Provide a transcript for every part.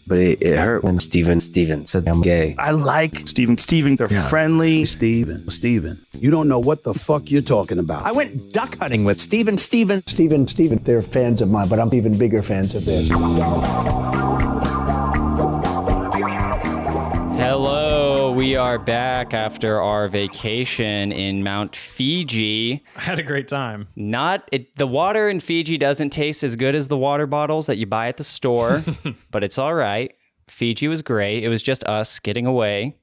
But it hurt when Steven said I'm gay. I like Steven. They're friendly. Steven, you don't know what the fuck you're talking about. I went duck hunting with Steven. Steven, they're fans of mine, but I'm even bigger fans of theirs. Hello, we are back after our vacation in Mount Fiji. I had a great time. The water in Fiji doesn't taste as good as the water bottles that you buy at the store, but it's all right. Fiji was great. It was just us getting away.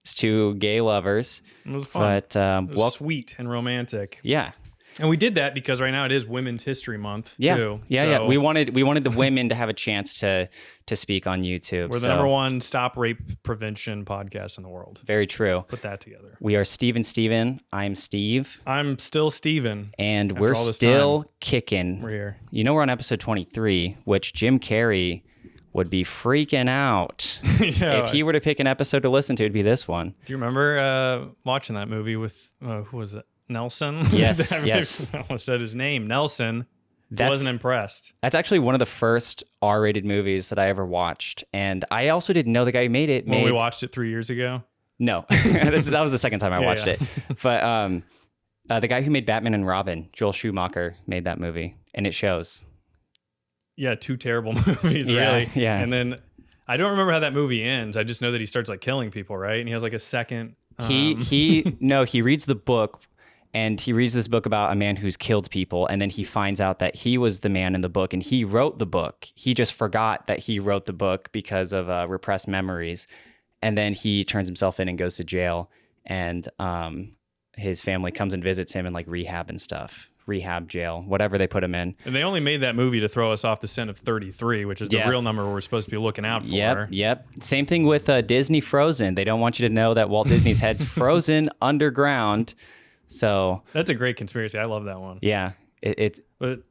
It's two gay lovers. It was fun. But it was sweet and romantic. Yeah. And we did that because right now it is Women's History Month, too. Yeah. We wanted the women to have a chance to speak on YouTube. We're the number one stop rape prevention podcast in the world. Very true. Put that together. We are Steven. I'm Steve. I'm still Steven. And we're still kicking. We're here. You know, we're on episode 23, which Jim Carrey would be freaking out. If he were to pick an episode to listen to, it'd be this one. Do you remember watching that movie with, who was it? Nelson? Yes. I almost said his name. Nelson. Wasn't impressed. That's actually one of the first R-rated movies that I ever watched. And I also didn't know the guy who made it. We watched it 3 years ago? No. That was the second time I watched it. But the guy who made Batman and Robin, Joel Schumacher, made that movie. And it shows. Yeah, two terrible movies, really. Yeah. And then I don't remember how that movie ends. I just know that he starts like killing people, right? And he has like a second. He reads the book. And he reads this book about a man who's killed people, and then he finds out that he was the man in the book, and he wrote the book. He just forgot that he wrote the book because of repressed memories. And then he turns himself in and goes to jail, and his family comes and visits him in like rehab and stuff. Rehab, jail, whatever they put him in. And they only made that movie to throw us off the scent of 33, which is the real number we're supposed to be looking out for. Yep. Same thing with Disney Frozen. They don't want you to know that Walt Disney's head's frozen underground. So that's a great conspiracy. I love that one. Yeah. But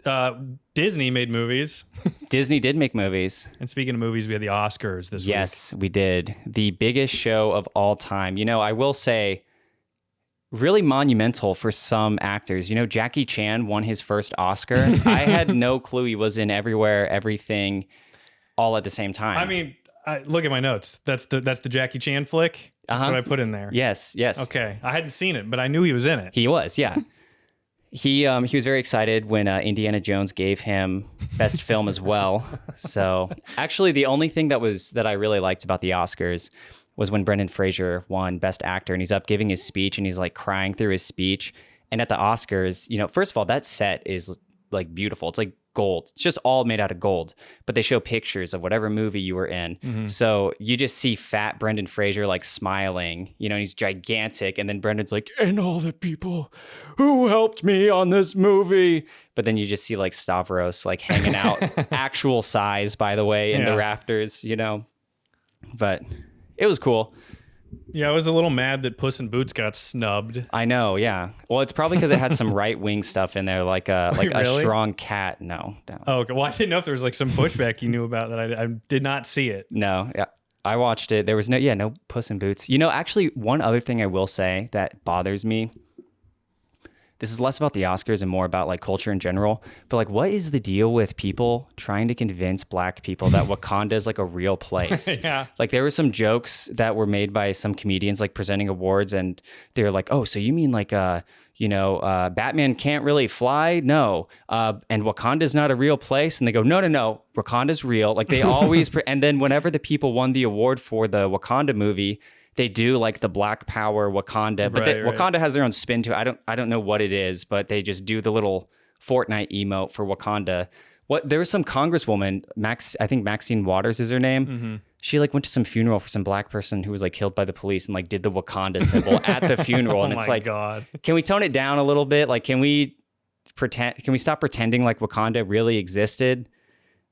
Disney made movies. Disney did make movies. And speaking of movies, we had the Oscars this week. Yes, we did. The biggest show of all time. You know, I will say, really monumental for some actors. You know, Jackie Chan won his first Oscar. I had no clue he was in Everywhere, Everything, all at the same time. I mean, look at my notes. That's the Jackie Chan flick. That's what I put in there. Yes. Okay. I hadn't seen it, but I knew he was in it. He was, yeah. He was very excited when Indiana Jones gave him Best Film as well. So actually, the only thing that I really liked about the Oscars was when Brendan Fraser won Best Actor, and he's up giving his speech, and he's like crying through his speech. And at the Oscars, you know, first of all, that set is like beautiful. It's like gold. It's just all made out of gold. But they show pictures of whatever movie you were in. Mm-hmm. So you just see fat Brendan Fraser like smiling, you know, and he's gigantic. And then Brendan's like, and all the people who helped me on this movie. But then you just see like Stavros like hanging out, actual size, by the way, in the rafters, you know. But it was cool. Yeah, I was a little mad that Puss in Boots got snubbed. I know, yeah. Well, it's probably because it had some right-wing stuff in there, like a strong cat. No. Oh, okay. Well, I didn't know if there was like some pushback you knew about that. I did not see it. No, yeah. I watched it. There was no Puss in Boots. You know, actually, one other thing I will say that bothers me, this is less about the Oscars and more about like culture in general, but like what is the deal with people trying to convince black people that Wakanda is like a real place? Yeah. Like there were some jokes that were made by some comedians like presenting awards, and they were like, oh, so you mean like Batman can't really fly? No. And Wakanda's not a real place? And they go, no, Wakanda's real. Like they always and then whenever the people won the award for the Wakanda movie, they do like the Black Power Wakanda, but Wakanda has their own spin to it. I don't know what it is, but they just do the little Fortnite emote for Wakanda. There was some congresswoman, I think Maxine Waters is her name. Mm-hmm. She like went to some funeral for some black person who was like killed by the police and like did the Wakanda symbol at the funeral. And it's like, God. Can we tone it down a little bit? Like, can we stop pretending like Wakanda really existed?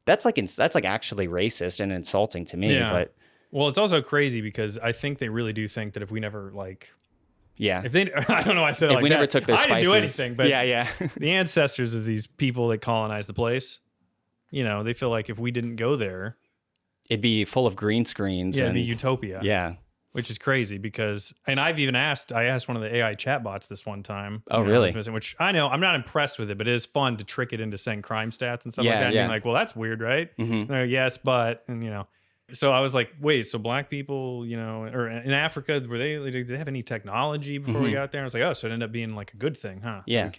That's like actually racist and insulting to me. Yeah. But well, it's also crazy because I think they really do think that if we never if they, I don't know, I said it if like we that. never took their spices. I didn't do anything, but yeah. The ancestors of these people that colonized the place, you know, they feel like if we didn't go there, it'd be full of green screens. Yeah, it'd be utopia. Yeah. Which is crazy because, and I asked one of the AI chatbots this one time. Oh, really? Which I know, I'm not impressed with it, but it is fun to trick it into saying crime stats and stuff like that. And being like, well, that's weird, right? Mm-hmm. Like, yes, but, and you know, So I was like, wait, so black people, or in Africa, did they have any technology before we got there? I was like, oh, so it ended up being like a good thing, huh? Yeah.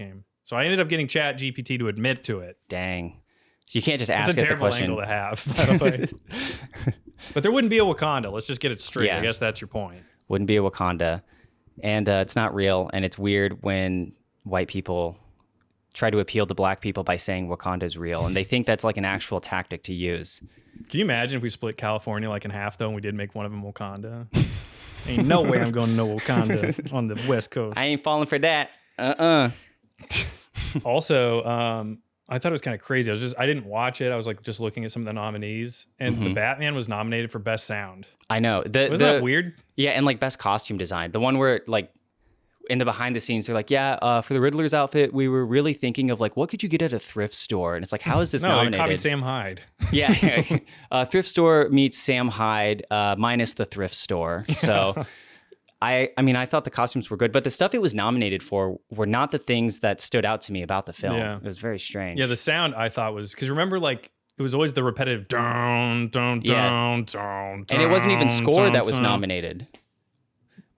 So I ended up getting Chat GPT to admit to it. Dang. So you can't just ask it the question. It's a terrible angle to have. But there wouldn't be a Wakanda. Let's just get it straight. Yeah. I guess that's your point. Wouldn't be a Wakanda. And it's not real. And it's weird when white people try to appeal to black people by saying Wakanda is real. And they think that's like an actual tactic to use. Can you imagine if we split California like in half, though, and we did make one of them Wakanda? Ain't no way I'm going to know Wakanda on the West Coast. I ain't falling for that. Also, I thought it was kind of crazy. I didn't watch it. I was like just looking at some of the nominees, and the Batman was nominated for Best Sound. I know. Wasn't that weird? Yeah, and like Best Costume Design. The one where like in the behind the scenes, they're like, for the Riddler's outfit, we were really thinking of like, what could you get at a thrift store? And it's like, how is this nominated? They copied Sam Hyde. Yeah. Thrift store meets Sam Hyde minus the thrift store. So I mean, I thought the costumes were good, but the stuff it was nominated for were not the things that stood out to me about the film. Yeah. It was very strange. Yeah, the sound I thought was, because remember, like, it was always the repetitive dun, dun, dun, dun, and it wasn't even score that was nominated.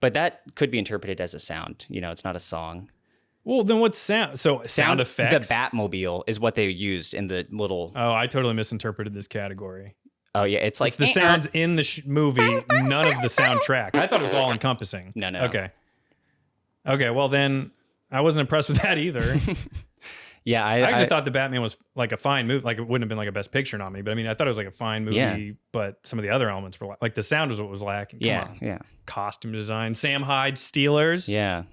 But that could be interpreted as a sound. It's not a song. Well, then what's sound? So sound effects? The Batmobile is what they used in the little... Oh, I totally misinterpreted this category. Oh, yeah. It's like... It's the sounds in the movie, none of the soundtrack. I thought it was all encompassing. No. Okay, well then, I wasn't impressed with that either. Yeah, I actually thought the Batman was like a fine movie. Like it wouldn't have been like a Best Picture nominee, but I mean, I thought it was like a fine movie. But some of the other elements were like the sound was what was lacking. Come on. Costume design, Sam Hyde, Steelers. Yeah,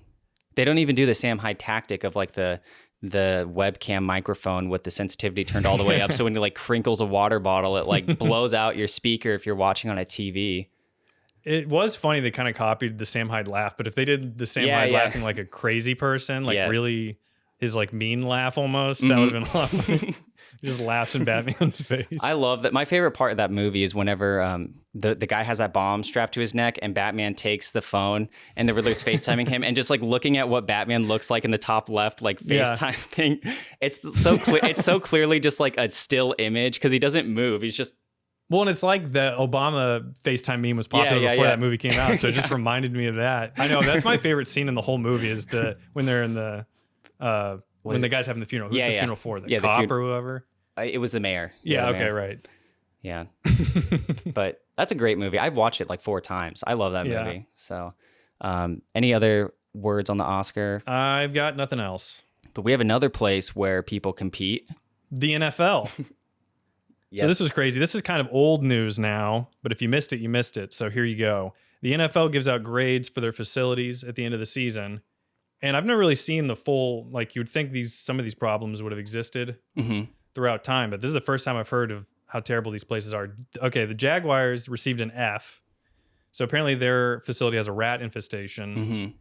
they don't even do the Sam Hyde tactic of like the webcam microphone with the sensitivity turned all the way up, so when you like crinkles a water bottle, it like blows out your speaker if you're watching on a TV. It was funny they kind of copied the Sam Hyde laugh, but if they did the Sam Hyde laughing like a crazy person, like really. His like mean laugh almost, that would have been a lot funny. He just laughs in Batman's face. I love that. My favorite part of that movie is whenever the guy has that bomb strapped to his neck and Batman takes the phone and the Riddler's FaceTiming him and just like looking at what Batman looks like in the top left, like FaceTiming. It's so it's so clearly just like a still image because he doesn't move. He's just... Well, and it's like the Obama FaceTime meme was popular before that movie came out, so it just reminded me of that. I know, that's my favorite scene in the whole movie is when they're in the... when the guy's having the funeral. Who's the funeral for? The cop or whoever? It was the mayor. Yeah, okay, right. Yeah. But that's a great movie. I've watched it like 4 times. I love that movie. So any other words on the Oscar? I've got nothing else. But we have another place where people compete. The NFL. So this was crazy. This is kind of old news now, but if you missed it, you missed it. So here you go. The NFL gives out grades for their facilities at the end of the season. And I've never really seen the full, like you would think some of these problems would have existed throughout time, but this is the first time I've heard of how terrible these places are. Okay, the Jaguars received an F. So apparently their facility has a rat infestation,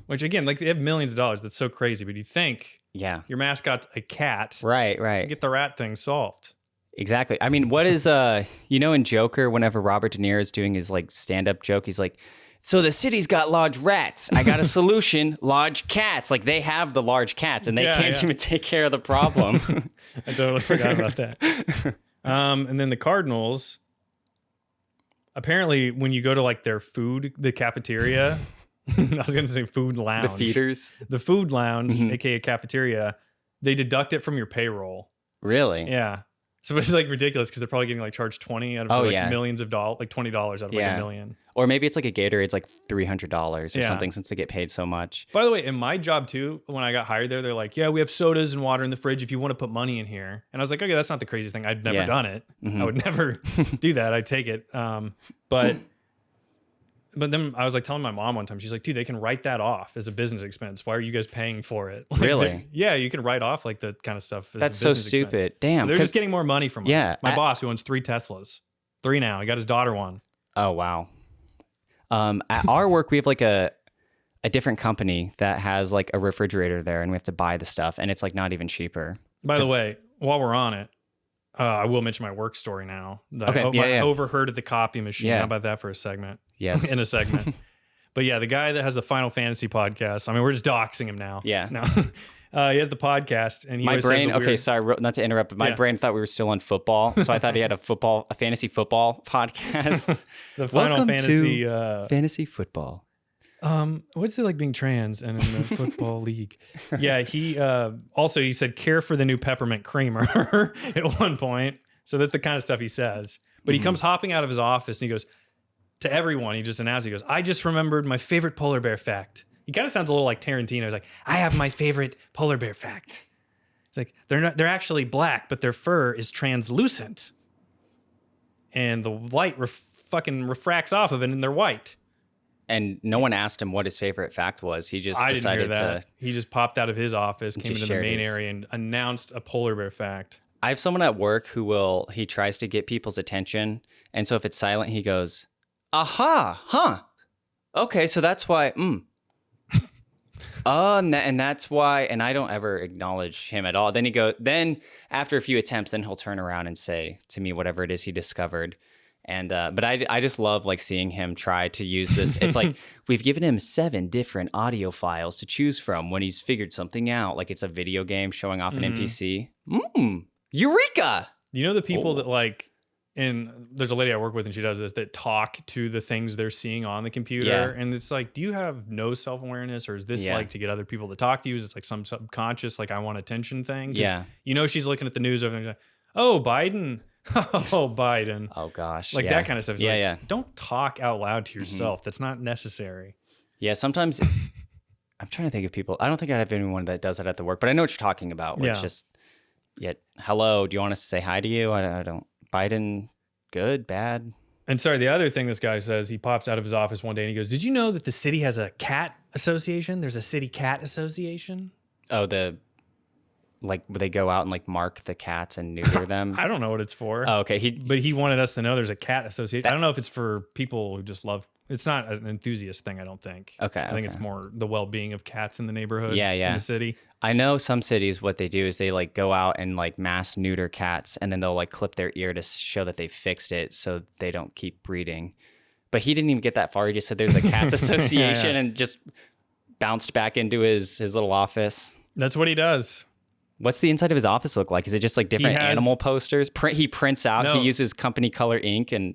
which again, like they have millions of dollars. That's so crazy. But you think your mascot's a cat. Right. Get the rat thing solved. Exactly. I mean, what is, in Joker, whenever Robert De Niro is doing his like stand-up joke, he's like, so the city's got large rats. I got a solution, large cats. Like they have the large cats and they can't even take care of the problem. I totally forgot about that. And then the Cardinals, apparently when you go to like their the cafeteria, I was going to say food lounge. The feeders. The food lounge, aka cafeteria, they deduct it from your payroll. Really? Yeah. So it's like ridiculous because they're probably getting like charged 20 out of millions of dollars, like $20 out of like $1 million. Or maybe it's like a Gatorade's like $300 or something since they get paid so much. By the way, in my job too, when I got hired there, they're like, yeah, we have sodas and water in the fridge if you want to put money in here. And I was like, okay, that's not the craziest thing. I'd never done it. I would never do that. I'd take it. But then I was like telling my mom one time, she's like, dude, they can write that off as a business expense. Why are you guys paying for it? Like, really? Yeah, you can write off like the kind of stuff. That's so stupid. Expense. Damn. So they're just getting more money from us. Yeah. My boss who owns 3 Teslas. 3 now. He got his daughter one. Oh, wow. At our work, we have like a different company that has like a refrigerator there and we have to buy the stuff and it's like not even cheaper. By the way, while we're on it, I will mention my work story now. Okay. I overheard at the copy machine. How about that for a segment? Yes. In a segment. But yeah, the guy that has the Final Fantasy podcast. I mean, we're just doxing him now. Yeah. No. He has the podcast, and he My always says brain. the Okay, weird- sorry, not to interrupt, but my Yeah. brain thought we were still on football, so I thought he had a fantasy football podcast. the Final Welcome Fantasy. to fantasy football. What's it like being trans and in the football league? Yeah, he also he said care for the new peppermint creamer at one point. So that's the kind of stuff he says. But he comes hopping out of his office and he goes to everyone. He just announced. He goes, "I just remembered my favorite polar bear fact." He kind of sounds a little like Tarantino. He's like, "I have my favorite polar bear fact." It's like they're actually black, but their fur is translucent, and the light fucking refracts off of it, and they're white. And no one asked him what his favorite fact was. He just I didn't decided hear that. He just popped out of his office, came just into the shared main his- area, and announced a polar bear fact. I have someone at work who he tries to get people's attention. And so if it's silent, he goes, aha, huh. Okay, so that's why, and that's why, and I don't ever acknowledge him at all. Then after a few attempts, then he'll turn around and say to me whatever it is he discovered. And but I just love like seeing him try to use this. It's like we've given him 7 different audio files to choose from when he's figured something out. Like it's a video game showing off an NPC. Eureka! You know the people that like, and there's a lady I work with and she does this, that talk to the things they're seeing on the computer. Yeah. And it's like, do you have no self-awareness, or is this Yeah. like to get other people to talk to you? Is it like some subconscious, like I want attention thing? 'Cause Yeah. You know, she's looking at the news over there, like, oh, Biden. Oh, Biden. Oh gosh. Like yeah. that kind of stuff. It's Yeah, like, yeah. Don't talk out loud to yourself. That's not necessary. Yeah, sometimes I'm trying to think of people. I don't think I have anyone that does that at the work, but I know what you're talking about. Where it's Yeah. just, hello, do you want us to say hi to you? I don't. Biden, good, bad? And sorry, the other thing this guy says, he pops out of his office one day and he goes, did you know that the city has a cat association? There's a city cat association. Oh, like they go out and like mark the cats and neuter them. I don't know what it's for. Oh, okay. But he wanted us to know there's a cat association. I don't know if it's for people who just love. It's not an enthusiast thing, I don't think. Okay, I think okay. it's more the well-being of cats in the neighborhood. Yeah, yeah. In the city. I know some cities, what they do is they like go out and like mass neuter cats, and then they'll like clip their ear to show that they fixed it so they don't keep breeding. But he didn't even get that far. He just said there's a cats association and just bounced back into his little office. That's what he does. What's the inside of his office look like? Is it just like different has- animal posters? He prints out. No. He uses company color ink and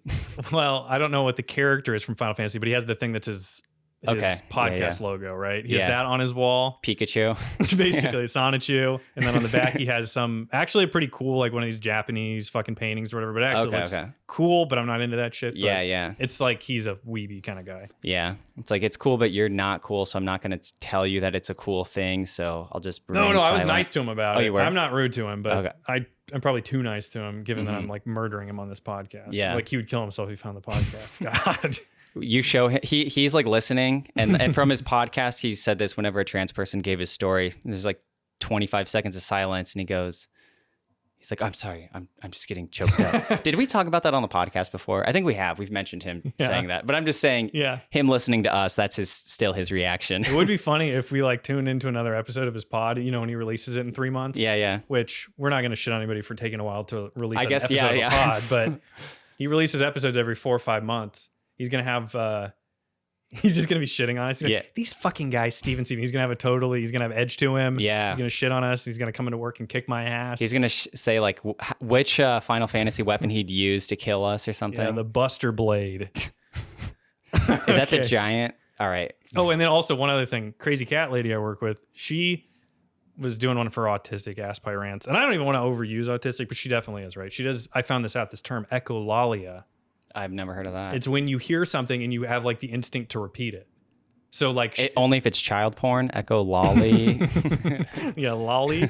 Well, I don't know what the character is from Final Fantasy, but he has the thing that's his Okay. Yeah, podcast yeah. logo, right? He Yeah. has that on his wall. Pikachu. It's basically Sonichu. And then on the back, he has some actually pretty cool, like one of these Japanese fucking paintings or whatever. But it actually Okay, looks okay. cool, but I'm not into that shit. But Yeah, yeah. It's like he's a weeby kind of guy. Yeah. It's like, it's cool, but you're not cool. So I'm not going to tell you that it's a cool thing. So I'll just No, remain I was silent. nice to him about Oh, it. you were? I'm not rude to him, but Okay. I'm probably too nice to him, given that I'm like murdering him on this podcast. Yeah. Like he would kill himself if he found the podcast. God. You show him, he's like listening. And from his podcast, he said this whenever a trans person gave his story. There's like 25 seconds of silence. And he's like, I'm sorry. I'm just getting choked up. Did we talk about that on the podcast before? I think we have. We've mentioned him saying that. But I'm just saying, Yeah. him listening to us, that's still his reaction. It would be funny if we like tuned into another episode of his pod, you know, when he releases it in 3 months. Yeah, yeah. Which we're not going to shit on anybody for taking a while to release I an guess, episode yeah, of yeah. a pod, but he releases episodes every 4 or 5 months. He's going to have, he's just going to be shitting on us. He's gonna be like, these fucking guys, Steven. He's going to have edge to him. Yeah. He's going to shit on us. He's going to come into work and kick my ass. He's going to say like which Final Fantasy weapon he'd use to kill us or something. Yeah, the Buster Blade. Is that the Okay. giant? All right. Oh, and then also one other thing, crazy cat lady I work with, she was doing one of her autistic aspirants. And I don't even want to overuse autistic, but she definitely is, right? She does, I found this term, echolalia. I've never heard of that. It's when you hear something and you have like the instinct to repeat it. So like, Only if it's child porn. Echo lolly. yeah, lolly.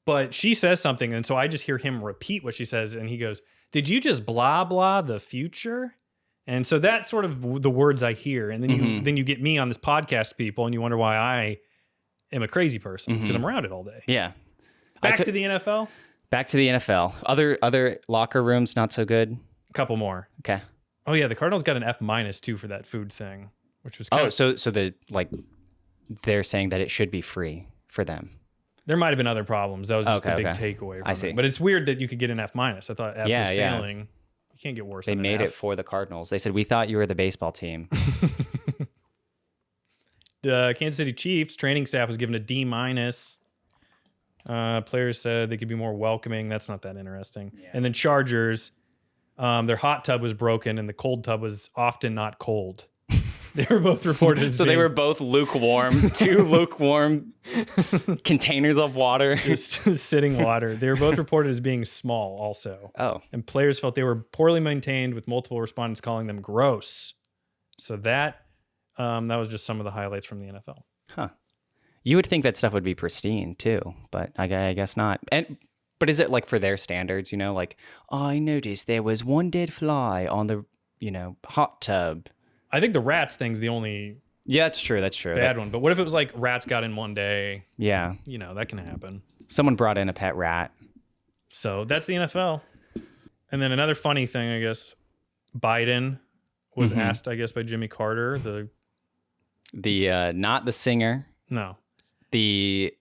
But she says something, and so I just hear him repeat what she says, and he goes, "Did you just blah blah the future?" And so that's sort of the words I hear, and then you get me on this podcast, people, and you wonder why I am a crazy person. It's because I'm around it all day. Yeah. Back to the NFL. Back to the NFL. Other locker rooms not so good. A couple more. Okay. Oh yeah, the Cardinals got an F- too for that food thing, which was kind of, So the like they're saying that it should be free for them. there might have been other problems. That was just Okay, the big okay. takeaway. From I see. It. But it's weird that you could get an F-. I thought F was Yeah. failing. You can't get worse. They than made an it for the Cardinals. They said, we thought you were the baseball team. The Kansas City Chiefs training staff was given a D-. Players said they could be more welcoming. That's not that interesting. Yeah. And then Chargers, their hot tub was broken and the cold tub was often not cold. They were both reported as so they were both lukewarm, 2 lukewarm containers of water. Just sitting water. They were both reported as being small also. Oh. And players felt they were poorly maintained, with multiple respondents calling them gross. So that was just some of the highlights from the NFL. Huh. You would think that stuff would be pristine too, but I guess not. But is it like for their standards, like, oh, I noticed there was one dead fly on the, hot tub. I think the rats thing's the only that's true. bad one. But what if it was like rats got in one day? Yeah. That can happen. Someone brought in a pet rat. So that's the NFL. And then another funny thing, I guess, Biden was asked, I guess, by Jimmy Carter, the not the singer. No. The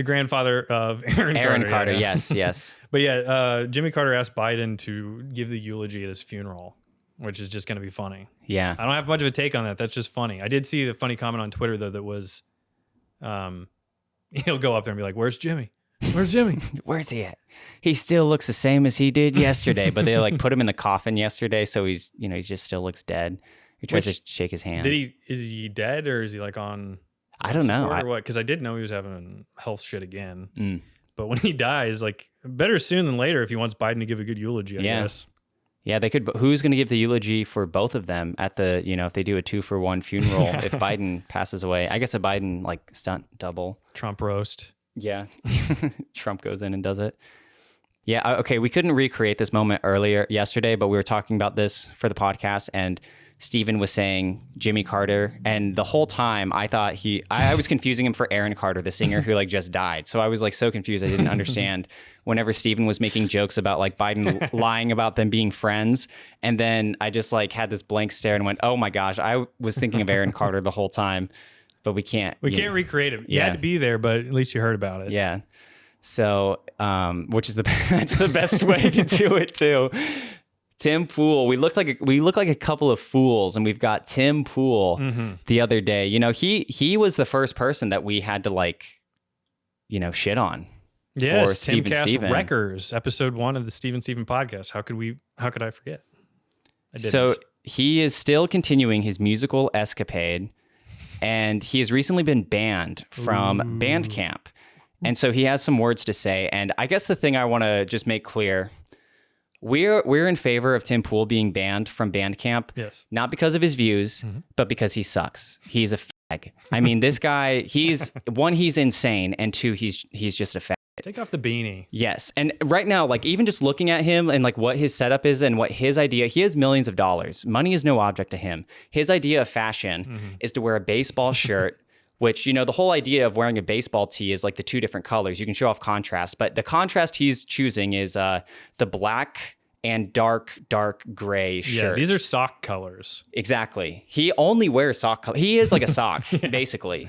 grandfather of Aaron Carter. Yeah. Yes. But yeah, Jimmy Carter asked Biden to give the eulogy at his funeral, which is just going to be funny. Yeah. I don't have much of a take on that. That's just funny. I did see the funny comment on Twitter, though, that was, he'll go up there and be like, where's Jimmy? Where's Jimmy? Where's he at? He still looks the same as he did yesterday, but they like put him in the coffin yesterday. So he's, he just still looks dead. He tries to shake his hand. Is he dead or is he like on... I don't know. Or what? Because I did know he was having health shit again. But when he dies, like, better soon than later if he wants Biden to give a good eulogy, I guess. Yeah, they could. But who's going to give the eulogy for both of them at the, if they do a 2-for-1 funeral, if Biden passes away? I guess a Biden, like, stunt double. Trump roast. Yeah. Trump goes in and does it. Yeah, okay, we couldn't recreate this moment yesterday, but we were talking about this for the podcast, and Steven was saying Jimmy Carter, and the whole time I thought I was confusing him for Aaron Carter, the singer who like just died. So I was like so confused. I didn't understand whenever Steven was making jokes about like Biden lying about them being friends. And then I just like had this blank stare and went, oh my gosh, I was thinking of Aaron Carter the whole time, but we can't. We can't recreate it. You had to be there, but at least you heard about it. Yeah. So, which is that's the best way to do it too. Tim Pool, we look like a couple of fools, and we've got Tim Pool the other day. He was the first person that we had to like, shit on. Yes, Timcast Wreckers, episode 1 of the Steven podcast. How could I forget? I didn't. So he is still continuing his musical escapade, and he has recently been banned from Bandcamp. And so he has some words to say. And I guess the thing I want to just make clear, we're in favor of Tim Pool being banned from Bandcamp. Yes. Not because of his views, but because he sucks. He's a fag. I mean, this guy, he's insane, and 2, he's just a fag. Take off the beanie. Yes. And right now, like even just looking at him and like what his setup is and what his idea, he has millions of dollars. Money is no object to him. His idea of fashion is to wear a baseball shirt, which, the whole idea of wearing a baseball tee is like the 2 different colors. You can show off contrast, but the contrast he's choosing is the black and dark gray shirt. Yeah, these are sock colors. Exactly. He only wears sock color. He is like a sock, basically.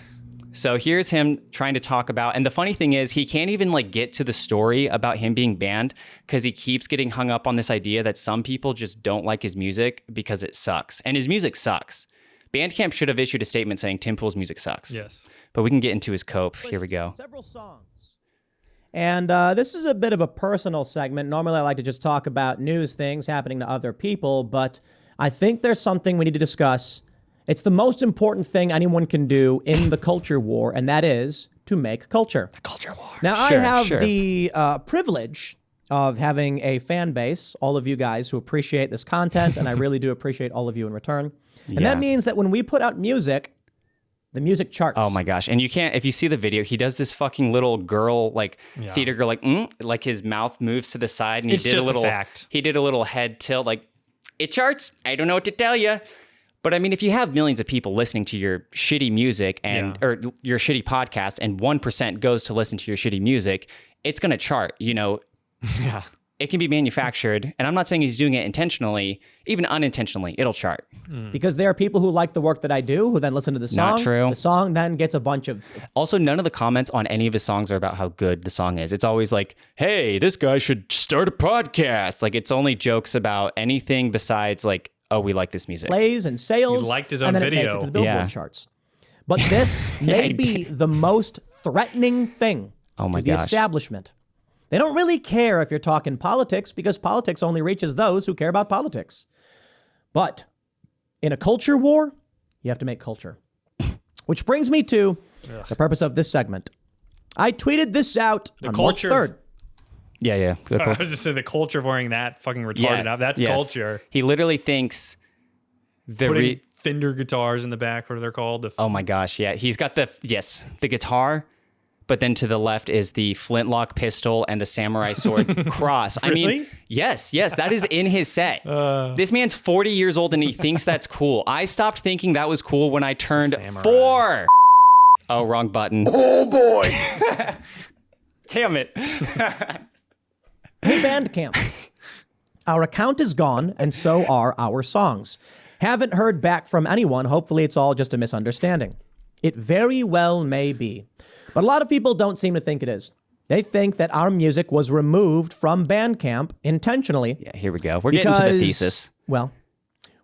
So here's him trying to talk about, and the funny thing is he can't even like get to the story about him being banned because he keeps getting hung up on this idea that some people just don't like his music because it sucks. And his music sucks. Bandcamp should have issued a statement saying Tim Pool's music sucks. Yes. But we can get into his cope. Here we go. Several songs. And this is a bit of a personal segment. Normally I like to just talk about news things happening to other people, but I think there's something we need to discuss. It's the most important thing anyone can do in the culture war, and that is to make culture. The culture war. Now, I have the privilege of having a fan base, all of you guys who appreciate this content, and I really do appreciate all of you in return. And that means that when we put out music, the music charts. Oh my gosh. And you can't, if you see the video, he does this fucking little girl, like theater girl, like his mouth moves to the side, and he did a little head tilt, like, it charts. I don't know what to tell you. But I mean, if you have millions of people listening to your shitty music or your shitty podcast, and 1% goes to listen to your shitty music, it's going to chart, Yeah. it can be manufactured. And I'm not saying he's doing it intentionally, even unintentionally, it'll chart. Because there are people who like the work that I do, who then listen to the song. Not true. The song then gets a bunch of... Also, none of the comments on any of his songs are about how good the song is. It's always like, hey, this guy should start a podcast. Like, it's only jokes about anything besides like, oh, we like this music. plays and sales. He liked his own and then video. It makes it to the Billboard Yeah. charts. But this may be the most threatening thing Oh my to the gosh. establishment. They don't really care if you're talking politics because politics only reaches those who care about politics. But in a culture war, you have to make culture. Which brings me to the purpose of this segment. I tweeted this out on culture- March 3rd. Yeah. I was just saying the culture of wearing that fucking retarded out. That's yes. culture. He literally thinks Putting Fender guitars in the back, what are they called? oh my gosh, yeah. He's got the guitar, but then to the left is the flintlock pistol and the samurai sword cross. I mean, yes, that is in his set. This man's 40 years old and he thinks that's cool. I stopped thinking that was cool when I turned 4. Oh, wrong button. Oh boy! Damn it. Hey, Bandcamp. Our account is gone, and so are our songs. Haven't heard back from anyone. Hopefully, it's all just a misunderstanding. It very well may be. But a lot of people don't seem to think it is. They think that our music was removed from Bandcamp intentionally. Yeah, here we go. We're getting to the thesis. Well,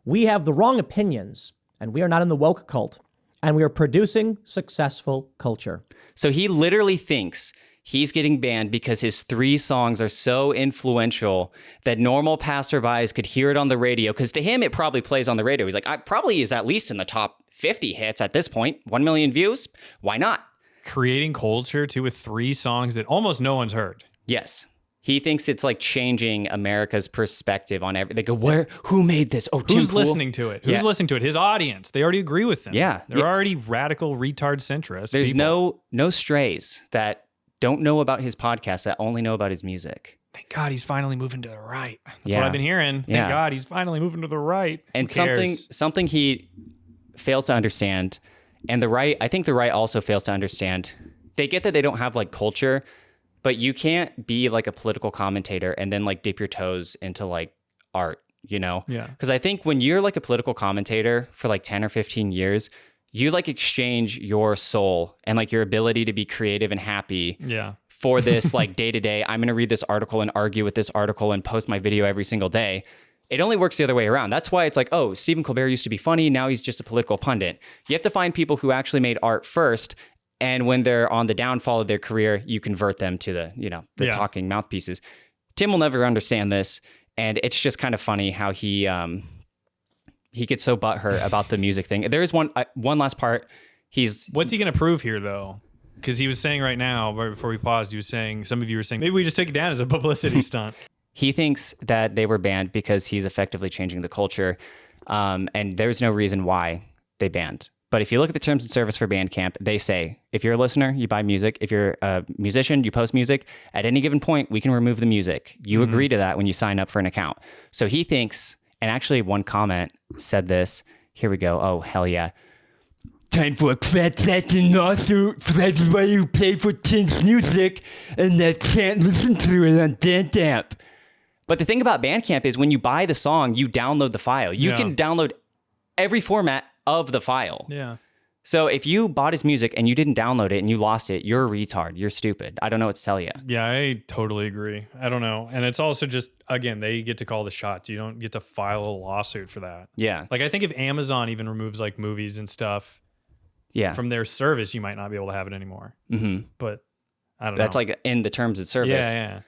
we have the wrong opinions, and we are not in the woke cult, and we are producing successful culture. So he literally thinks he's getting banned because his 3 songs are so influential that normal passerbys could hear it on the radio. Because to him, it probably plays on the radio. He's like, I probably is at least in the top 50 hits at this point. 1 million views. Why not? Creating culture too with 3 songs that almost no one's heard. Yes. He thinks it's like changing America's perspective on everything. They go, who made this? Oh, Tim Who's Pool? listening to it? Who's Yeah. listening to it? His audience. They already agree with him. Yeah. They're already radical retard centrist. There's people. no strays that don't know about his podcast that only know about his music. Thank God he's finally moving to the right. That's Yeah. what I've been hearing. Thank Yeah. God he's finally moving to the right. And Who cares? something he fails to understand, and I think the right also fails to understand. They get that they don't have like culture, but you can't be like a political commentator and then like dip your toes into like art, you know? Yeah. Because I think when you're like a political commentator for like 10 or 15 years, you like exchange your soul and like your ability to be creative and happy Yeah. for this like day to day. I'm going to read this article and argue with this article and post my video every single day. It only works the other way around. That's why it's like, oh, Stephen Colbert used to be funny. Now he's just a political pundit. You have to find people who actually made art first. And when they're on the downfall of their career, you convert them to the talking mouthpieces. Tim will never understand this. And it's just kind of funny how he gets so butthurt about the music thing. There is one last part. What's he going to prove here, though? Because he was saying right now, right before we paused, he was saying, some of you were saying, maybe we just take it down as a publicity stunt. He thinks that they were banned because he's effectively changing the culture. And there's no reason why they banned. But if you look at the terms and service for Bandcamp, they say, if you're a listener, you buy music. If you're a musician, you post music. At any given point, we can remove the music. You agree to that when you sign up for an account. So he thinks, and actually one comment said this. Here we go. Oh, hell yeah. Time for a class action lawsuit for everybody who paid for Tim's music and that can't listen to it on Bandcamp. But the thing about Bandcamp is when you buy the song, you download the file. You can download every format of the file. Yeah. So if you bought his music and you didn't download it and you lost it, you're a retard. You're stupid. I don't know what to tell you. Yeah, I totally agree. I don't know. And it's also just, again, they get to call the shots. You don't get to file a lawsuit for that. Yeah. Like, I think if Amazon even removes like movies and stuff from their service, you might not be able to have it anymore. Mm-hmm. But I don't know. That's like in the terms of service. Yeah.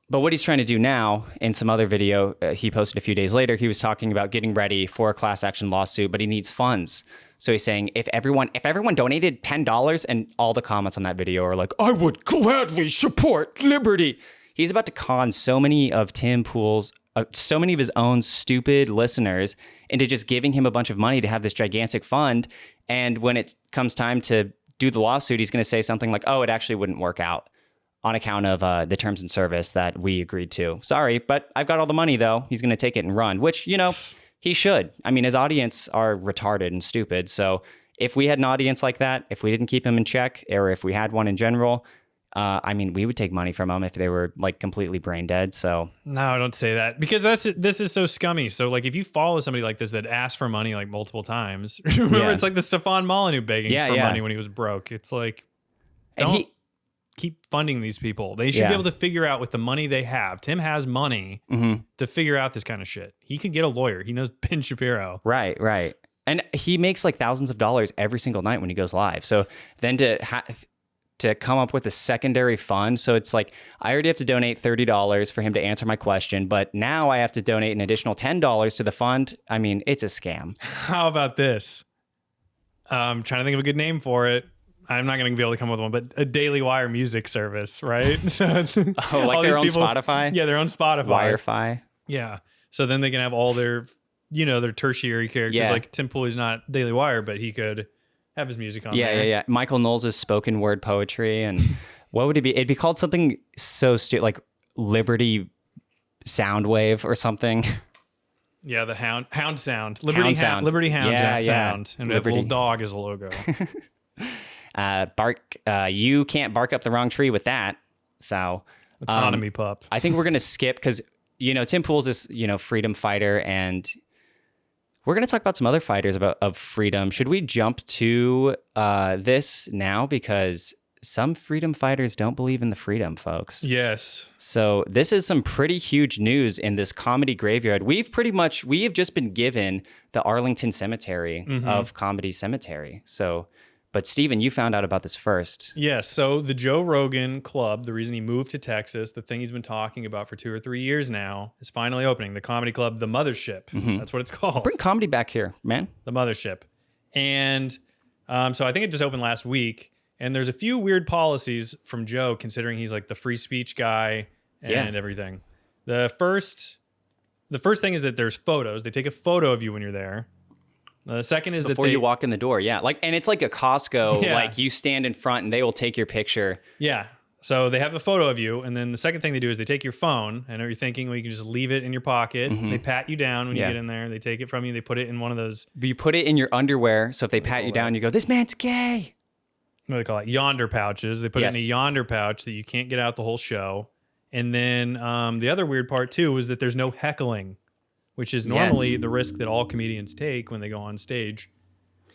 But what he's trying to do now, in some other video he posted a few days later, he was talking about getting ready for a class action lawsuit, but he needs funds. So he's saying if everyone donated $10, and all the comments on that video are like, I would gladly support liberty. He's about to con so many of Tim Pool's, so many of his own stupid listeners into just giving him a bunch of money to have this gigantic fund. And when it comes time to do the lawsuit, he's going to say something like, oh, it actually wouldn't work out on account of the terms and service that we agreed to. Sorry, but I've got all the money, though. He's going to take it and run, which, you know, he should. I mean, his audience are retarded and stupid. So if we had an audience like that, if we didn't keep him in check, or if we had one in general, I mean, we would take money from them if they were like completely brain dead. So No, don't say that because this is so scummy. So like, if you follow somebody like this that asks for money like multiple times, remember it's like the Stefan Molyneux begging for money when he was broke. It's like, don't keep funding these people. They should be able to figure out with the money they have. Tim has money to figure out this kind of shit. He can get a lawyer. He knows Ben Shapiro. Right. And he makes like thousands of dollars every single night when he goes live. So then to come up with a secondary fund. So it's like, I already have to donate $30 for him to answer my question, but now I have to donate an additional $10 to the fund. I mean, it's a scam. How about this? I'm trying to think of a good name for it. I'm not going to be able to come up with one, but a Daily Wire music service, right? So like their own Spotify? Yeah, their own Spotify. Wi-Fi. Yeah. So then they can have all their, their tertiary characters. Yeah. Like Tim Pooley's not Daily Wire, but he could have his music on there. Yeah. Michael Knowles' spoken word poetry. And what would it be? It'd be called something so stupid, like Liberty Soundwave or something. Yeah, the hound sound. Liberty Hound sound. And Liberty. a little dog as a logo. You can't bark up the wrong tree with that. So Autonomy pup. I think we're going to skip because, Tim Pool's this, freedom fighter, and we're going to talk about some other fighters of freedom. Should we jump to this now? Because some freedom fighters don't believe in the freedom, folks. Yes. So this is some pretty huge news in this comedy graveyard. We have just been given the Arlington Cemetery of Comedy Cemetery. So, but Steven, you found out about this first. Yes. So the Joe Rogan Club, the reason he moved to Texas, the thing he's been talking about for 2 or 3 years now, is finally opening. The comedy club, the Mothership. That's what it's called. Bring comedy back here, man. The Mothership. And so I think it just opened last week. And there's a few weird policies from Joe, considering he's like the free speech guy and everything. The first thing is that there's photos. They take a photo of you when you're there. The second is before you walk in the door. Yeah. And it's like a Costco, like you stand in front and they will take your picture. Yeah. So they have a photo of you. And then the second thing they do is they take your phone. I know you're thinking, well, you can just leave it in your pocket. They pat you down when you get in there. They take it from you. They put it in one of those. You put it in your underwear. So if they pat you down, you go, this man's gay. What do they call it? Yonder pouches. They put it in a yonder pouch that you can't get out the whole show. And then the other weird part too is that there's no heckling, which is normally the risk that all comedians take when they go on stage,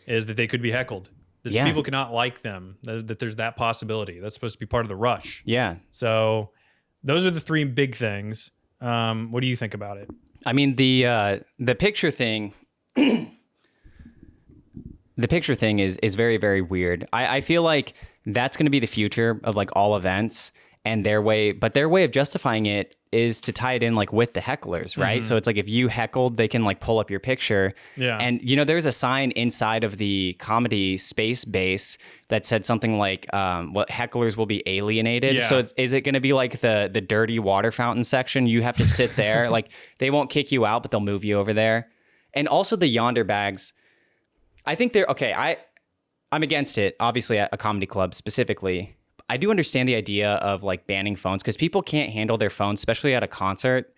is that they could be heckled. That people cannot like them, that there's that possibility. That's supposed to be part of the rush. Yeah. So those are the 3 big things. What do you think about it? I mean, the picture thing, the picture thing is very, very weird. I feel like that's going to be the future of like all events, and their way of justifying it is to tie it in like with the hecklers, right? So it's like if you heckled, they can like pull up your picture. Yeah. And there's a sign inside of the comedy space base that said something like what hecklers will be alienated. Yeah. So is it going to be like the dirty water fountain section? You have to sit there. Like they won't kick you out, but they'll move you over there. And also the yonder bags. I think they're okay. I'm against it, obviously at a comedy club specifically. I do understand the idea of like banning phones because people can't handle their phones, especially at a concert.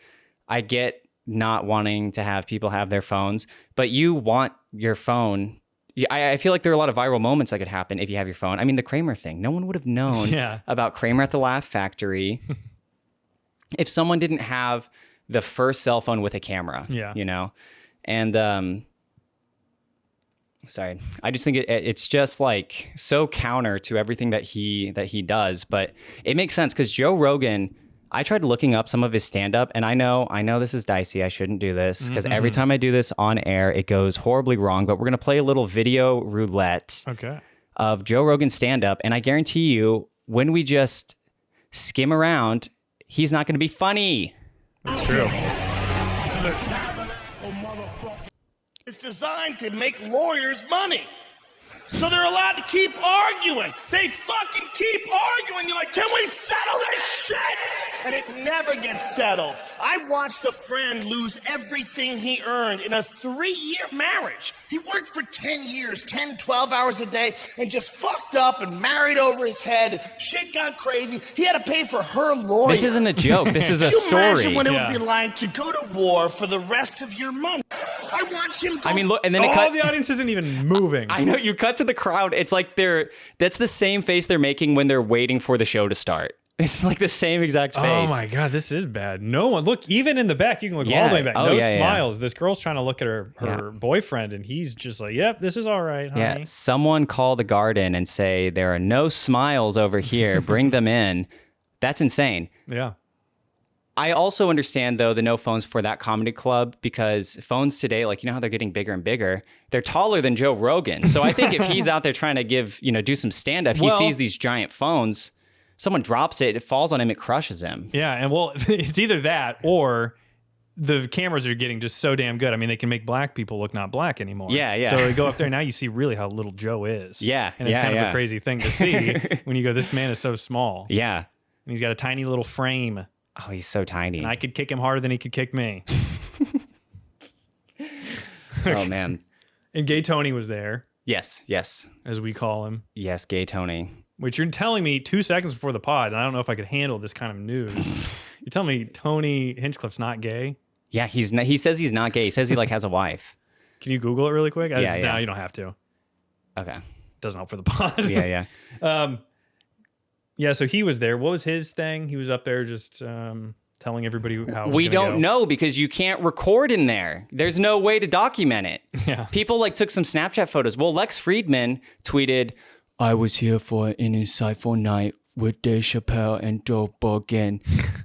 I get not wanting to have people have their phones, but you want your phone. I feel like there are a lot of viral moments that could happen if you have your phone. I mean, the Kramer thing, no one would have known about Kramer at the Laugh Factory if someone didn't have the first cell phone with a camera, and sorry, I just think it's just like so counter to everything that he does, but it makes sense because Joe Rogan, I tried looking up some of his stand-up, and I know this is dicey. I shouldn't do this because every time I do this on air, it goes horribly wrong, but we're going to play a little video roulette of Joe Rogan's stand-up, and I guarantee you, when we just skim around, he's not going to be funny. That's true. It's designed to make lawyers money. So they're allowed to keep arguing. They fucking keep arguing. You're like, can we settle this shit? And it never gets settled. I watched a friend lose everything he earned in a 3-year marriage. He worked for 10 years, 10, 12 hours a day, and just fucked up and married over his head. Shit got crazy. He had to pay for her lawyer. This isn't a joke. This is a story. Can you imagine what it would be like to go to war for the rest of your money? Are I watch him go. I mean, look, and then it cut. the audience isn't even moving. I know, you cut to the crowd. It's like that's the same face they're making when they're waiting for the show to start. It's like the same exact face. Oh my God, this is bad. No one, look, even in the back, you can look all the way back. No smiles. This girl's trying to look at her boyfriend, and he's just like, yep, this is all right, honey. Yeah, someone call the garden and say, there are no smiles over here. Bring them in. That's insane. Yeah. I also understand, though, the no phones for that comedy club, because phones today, like, you know how they're getting bigger and bigger? They're taller than Joe Rogan. So I think if he's out there trying to do some stand-up, he sees these giant phones. Someone drops it, it falls on him, it crushes him. Yeah, and well, it's either that or the cameras are getting just so damn good. I mean, they can make black people look not black anymore. Yeah. So they go up there, now you see really how little Joe is. Yeah. And it's kind of a crazy thing to see when you go, this man is so small. Yeah. And he's got a tiny little frame. Oh, he's so tiny. And I could kick him harder than he could kick me. Oh, man. And Gay Tony was there. Yes. As we call him. Yes, Gay Tony. Which you're telling me 2 seconds before the pod, and I don't know if I could handle this kind of news. You're telling me Tony Hinchcliffe's not gay? Yeah, he says he's not gay. He says he has a wife. Can you Google it really quick? Yeah. No, you don't have to. Okay. Doesn't help for the pod. Yeah. Yeah, so he was there. What was his thing? He was up there just telling everybody how we don't know, because you can't record in there. There's no way to document it. Yeah. People took some Snapchat photos. Well, Lex Friedman tweeted, I was here for an insightful night with Dave Chappelle and Joe Rogan.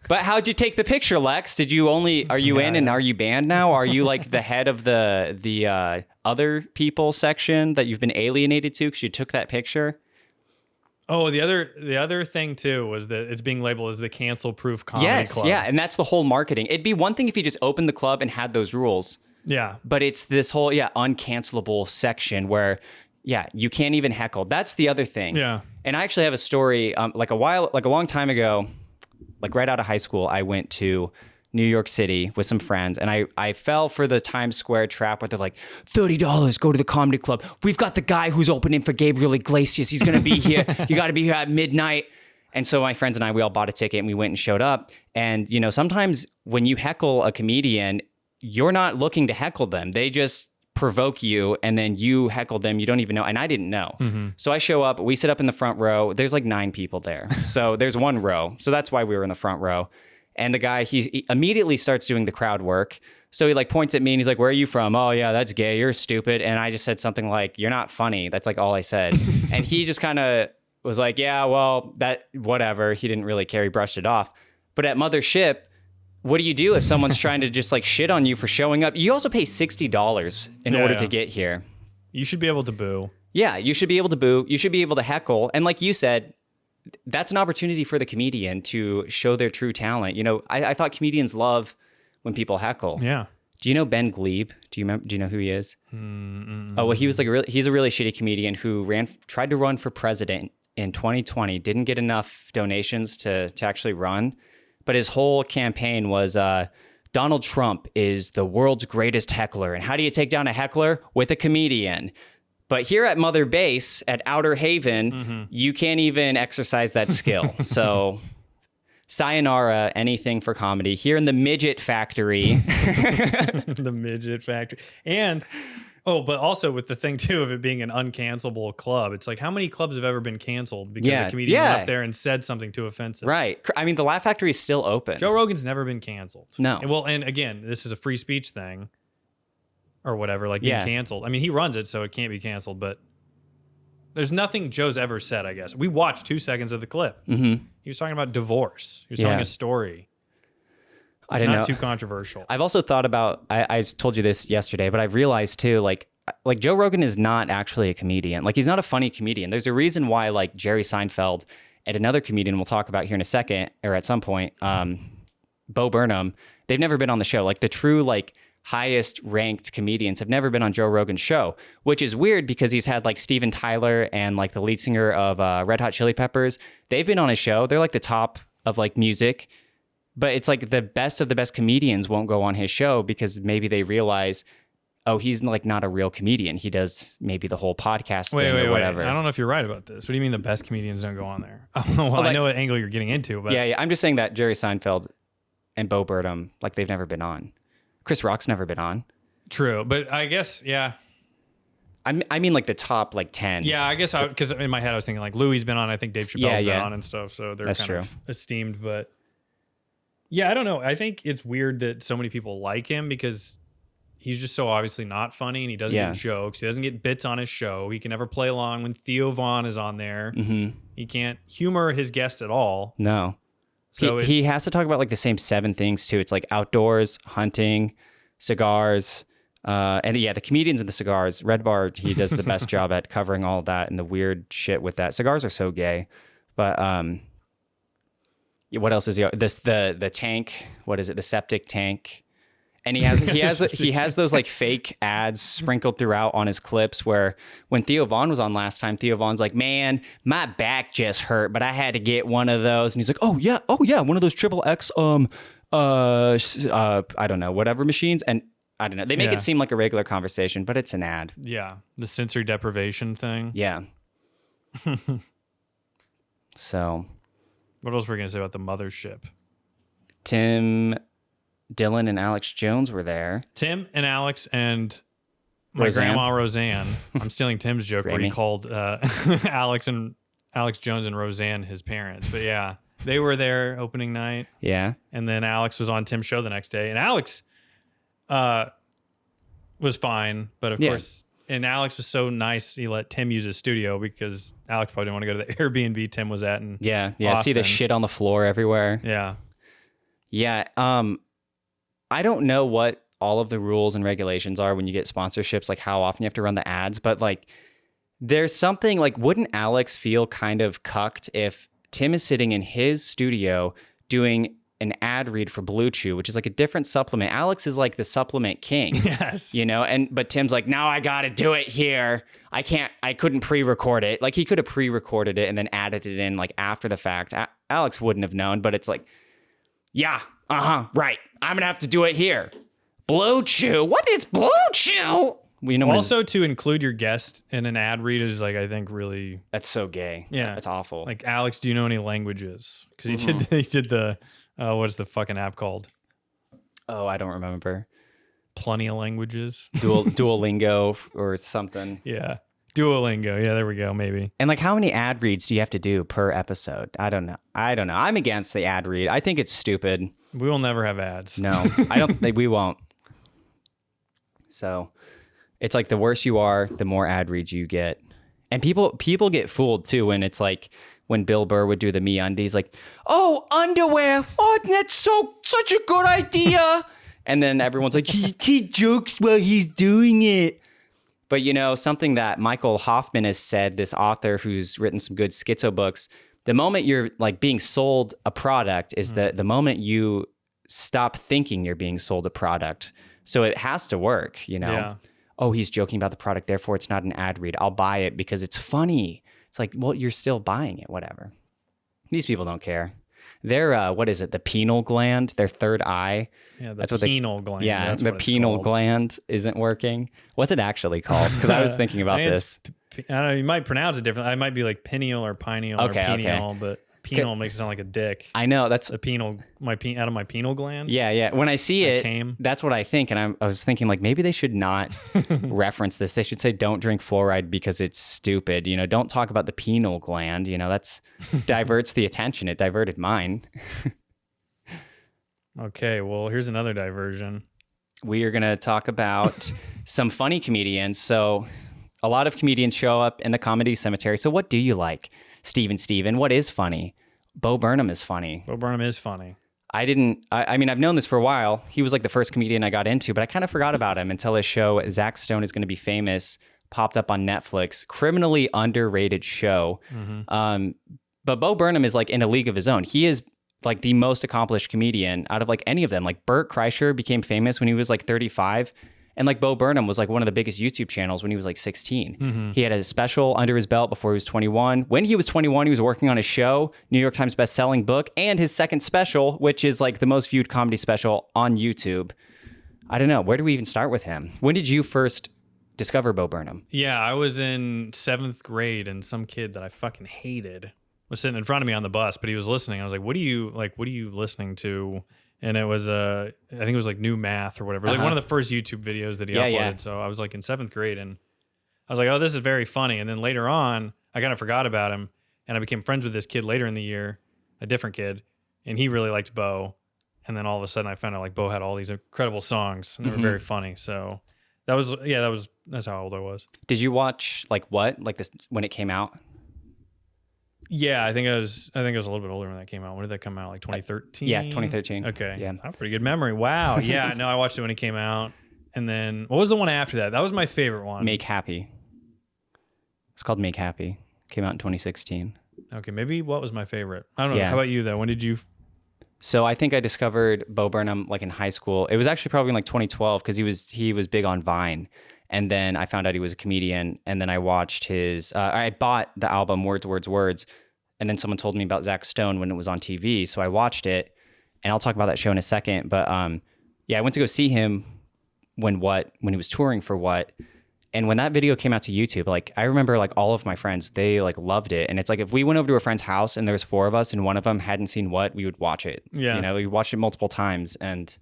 But how'd you take the picture, Lex? Are you in and are you banned now? Are you like the head of the other people section that you've been alienated to because you took that picture? Oh, the other thing too was that it's being labeled as the cancel-proof comedy club. Yeah, and that's the whole marketing. It'd be one thing if you just opened the club and had those rules. Yeah. But it's this whole uncancelable section where you can't even heckle. That's the other thing. Yeah. And I actually have a story a long time ago, like right out of high school, I went to New York City with some friends, and I fell for the Times Square trap where they're like, $30, go to the comedy club. We've got the guy who's opening for Gabriel Iglesias. He's going to be here. You got to be here at midnight. And so my friends and I, we all bought a ticket and we went and showed up. And, sometimes when you heckle a comedian, you're not looking to heckle them. They just provoke you, and then you heckle them. You don't even know. And I didn't know. Mm-hmm. So I show up, we sit up in the front row. There's like 9 people there. So there's one row. So that's why we were in the front row. And the guy, he immediately starts doing the crowd work. So he points at me and he's like, where are you from? Oh yeah, that's gay. You're stupid. And I just said something like, you're not funny. That's like all I said. And he just kind of was like, yeah, well, that, whatever. He didn't really care. He brushed it off. But at Mothership, what do you do if someone's trying to just shit on you for showing up? You also pay $60 in order to get here. You should be able to boo. Yeah, you should be able to boo. You should be able to heckle. And like you said, that's an opportunity for the comedian to show their true talent. I thought comedians love when people heckle. Yeah. Do you know Ben Glebe? Do you know who he is? Oh, well, he was he's a really shitty comedian who tried to run for president in 2020, didn't get enough donations to actually run. But his whole campaign was Donald Trump is the world's greatest heckler. And how do you take down a heckler? With a comedian. But here at Mother Base at Outer Haven, you can't even exercise that skill. So sayonara, anything for comedy. Here in the Midget Factory. The Midget Factory. And, but also with the thing, too, of it being an uncancelable club. It's like, how many clubs have ever been canceled because a comedian went up there and said something too offensive? Right. I mean, the Laugh Factory is still open. Joe Rogan's never been canceled. No. And again, this is a free speech thing. Or whatever, being canceled. I mean, he runs it, so it can't be canceled, but there's nothing Joe's ever said, I guess. We watched 2 seconds of the clip. Mm-hmm. He was talking about divorce. He was telling a story. It's not too controversial. I've also thought about, I told you this yesterday, but I've realized too, like Joe Rogan is not actually a comedian. He's not a funny comedian. There's a reason why Jerry Seinfeld and another comedian we'll talk about here in a second, or at some point, Bo Burnham, they've never been on the show. The true, highest ranked comedians have never been on Joe Rogan's show, which is weird because he's had Steven Tyler and the lead singer of Red Hot Chili Peppers. They've been on his show. They're the top of music, but it's the best of the best comedians won't go on his show because maybe they realize, oh, he's not a real comedian. He does maybe the whole podcast thing or whatever. I don't know if you're right about this. What do you mean the best comedians don't go on there? I know what angle you're getting into, but yeah, I'm just saying that Jerry Seinfeld and Bo Burnham, they've never been on. Chris Rock's never been on. True, but I guess I mean like the top like 10. Yeah, I guess because in my head I was thinking like Louis been on, I think Dave Chappelle's been on and stuff, so they're That's kind true. of esteemed. But yeah, I don't know. I think it's weird that so many people like him because he's just so obviously not funny, and he doesn't get jokes. He doesn't get bits on his show. He can never play along when Theo Von is on there. Mm-hmm. He can't humor his guest at all. No. So he has to talk about like the same 7 things too. It's like outdoors, hunting, cigars, and the comedians and the cigars. Red Bar, he does the best job at covering all of that and the weird shit with that. Cigars are so gay, but what else is he? The tank. What is it? The septic tank. And he has those like fake ads sprinkled throughout on his clips where when Theo Von was on last time, Theo Von's like, man, my back just hurt, but I had to get one of those. And he's like, oh yeah, one of those XXX, I don't know, whatever machines. And I don't know. They make it seem like a regular conversation, but it's an ad. Yeah. The sensory deprivation thing. Yeah. So. What else were we going to say about the Mothership? Tim Dillon and Alex Jones were there. Tim and Alex and my grandma Roseanne. I'm stealing Tim's joke where he called Alex Jones and Roseanne his parents. But yeah, they were there opening night. Yeah. And then Alex was on Tim's show the next day. And Alex was fine. But of course, and Alex was so nice, he let Tim use his studio because Alex probably didn't want to go to the Airbnb Tim was at. And see the shit on the floor everywhere. Yeah. Yeah. I don't know what all of the rules and regulations are when you get sponsorships, like how often you have to run the ads, but like there's something like, wouldn't Alex feel kind of cucked if Tim is sitting in his studio doing an ad read for Blue Chew, which is like a different supplement. Alex is like the supplement king. Yes. But Tim's like, now I got to do it here. I couldn't pre-record it. Like he could have pre-recorded it and then added it in like after the fact. Alex wouldn't have known, but it's like, yeah, right. I'm going to have to do it here. Blue Chew. What is Blue Chew? Also, to include your guest in an ad read is like, I think really... That's so gay. Yeah. That's awful. Like, Alex, do you know any languages? Because he did the, what is the fucking app called? Oh, I don't remember. Plenty of languages. Duolingo or something. Yeah. Duolingo. Yeah, there we go. Maybe. And like, how many ad reads do you have to do per episode? I don't know. I'm against the ad read. I think it's stupid. We will never have ads. No, I don't think we won't. So it's like the worse you are, the more ad reads you get. And people get fooled too when it's like when Bill Burr would do the MeUndies, like, oh, underwear. Oh, that's such a good idea. And then everyone's like, he jokes while he's doing it. But, something that Michael Hoffman has said, this author who's written some good schizo books, the moment you're like being sold a product is the moment you stop thinking you're being sold a product. So it has to work, Yeah. Oh, he's joking about the product, therefore it's not an ad read. I'll buy it because it's funny. It's like, well, you're still buying it, whatever. These people don't care. They're, what is it? The pineal gland, their third eye. Yeah, pineal gland. Yeah, that's the pineal gland isn't working. What's it actually called? Because I was thinking about this. I don't know, you might pronounce it differently. I might be like pineal or pineal or pineal, but penal makes it sound like a dick. I know, that's a penal, out of my penal gland. Yeah. When I see that's what I think, and I was thinking like maybe they should not reference this. They should say don't drink fluoride because it's stupid. Don't talk about the pineal gland. That's diverts the attention. It diverted mine. Okay, well, here's another diversion. We are gonna talk about some funny comedians. So a lot of comedians show up in the comedy cemetery. So what do you like? Steven, what is funny? Bo Burnham is funny. Bo Burnham is funny. I mean, I've known this for a while. He was like the first comedian I got into, but I kind of forgot about him until his show, Zach Stone is Going to Be Famous, popped up on Netflix. Criminally underrated show. Mm-hmm. But Bo Burnham is like in a league of his own. He is like the most accomplished comedian out of like any of them. Like Burt Kreischer became famous when he was like 35. And like Bo Burnham was like one of the biggest YouTube channels when he was like 16. Mm-hmm. He had a special under his belt before he was 21. When he was 21, he was working on his show, New York Times best-selling book, and his second special, which is like the most viewed comedy special on YouTube. I don't know. Where do we even start with him? When did you first discover Bo Burnham? Yeah, I was in 7th grade and some kid that I fucking hated was sitting in front of me on the bus, but he was listening. I was like, what are you listening to? and it was I think it was like New Math or whatever. It was like one of the first YouTube videos that he uploaded. Yeah. So I was like in 7th grade, and I was like, oh, this is very funny. And then later on, I kind of forgot about him, and I became friends with this kid later in the year, a different kid, and he really liked Bo. And then all of a sudden, I found out like Bo had all these incredible songs, and they were very funny. So that's how old I was. Did you watch like this when it came out? Yeah, I think I was a little bit older when that came out. When did that come out? Like 2013? Yeah, 2013. Okay. Yeah. Oh, pretty good memory. Wow. Yeah, no, I watched it when it came out. And then what was the one after that? That was my favorite one. Make Happy. It's called Make Happy. Came out in 2016. Okay, maybe what was my favorite? I don't know. Yeah. How about you though? When did you? So I think I discovered Bo Burnham like in high school. It was actually probably in like 2012 because he was big on Vine. And then I found out he was a comedian. And then I watched his, I bought the album Words, Words, Words. And then someone told me about Zach Stone when it was on TV. So I watched it, and I'll talk about that show in a second. But yeah, I went to go see him when he was touring for What. And when that video came out to YouTube, like I remember like all of my friends, they like loved it. And it's like if we went over to a friend's house and there was 4 of us and one of them hadn't seen What, we would watch it. Yeah. You know, we watched it multiple times, and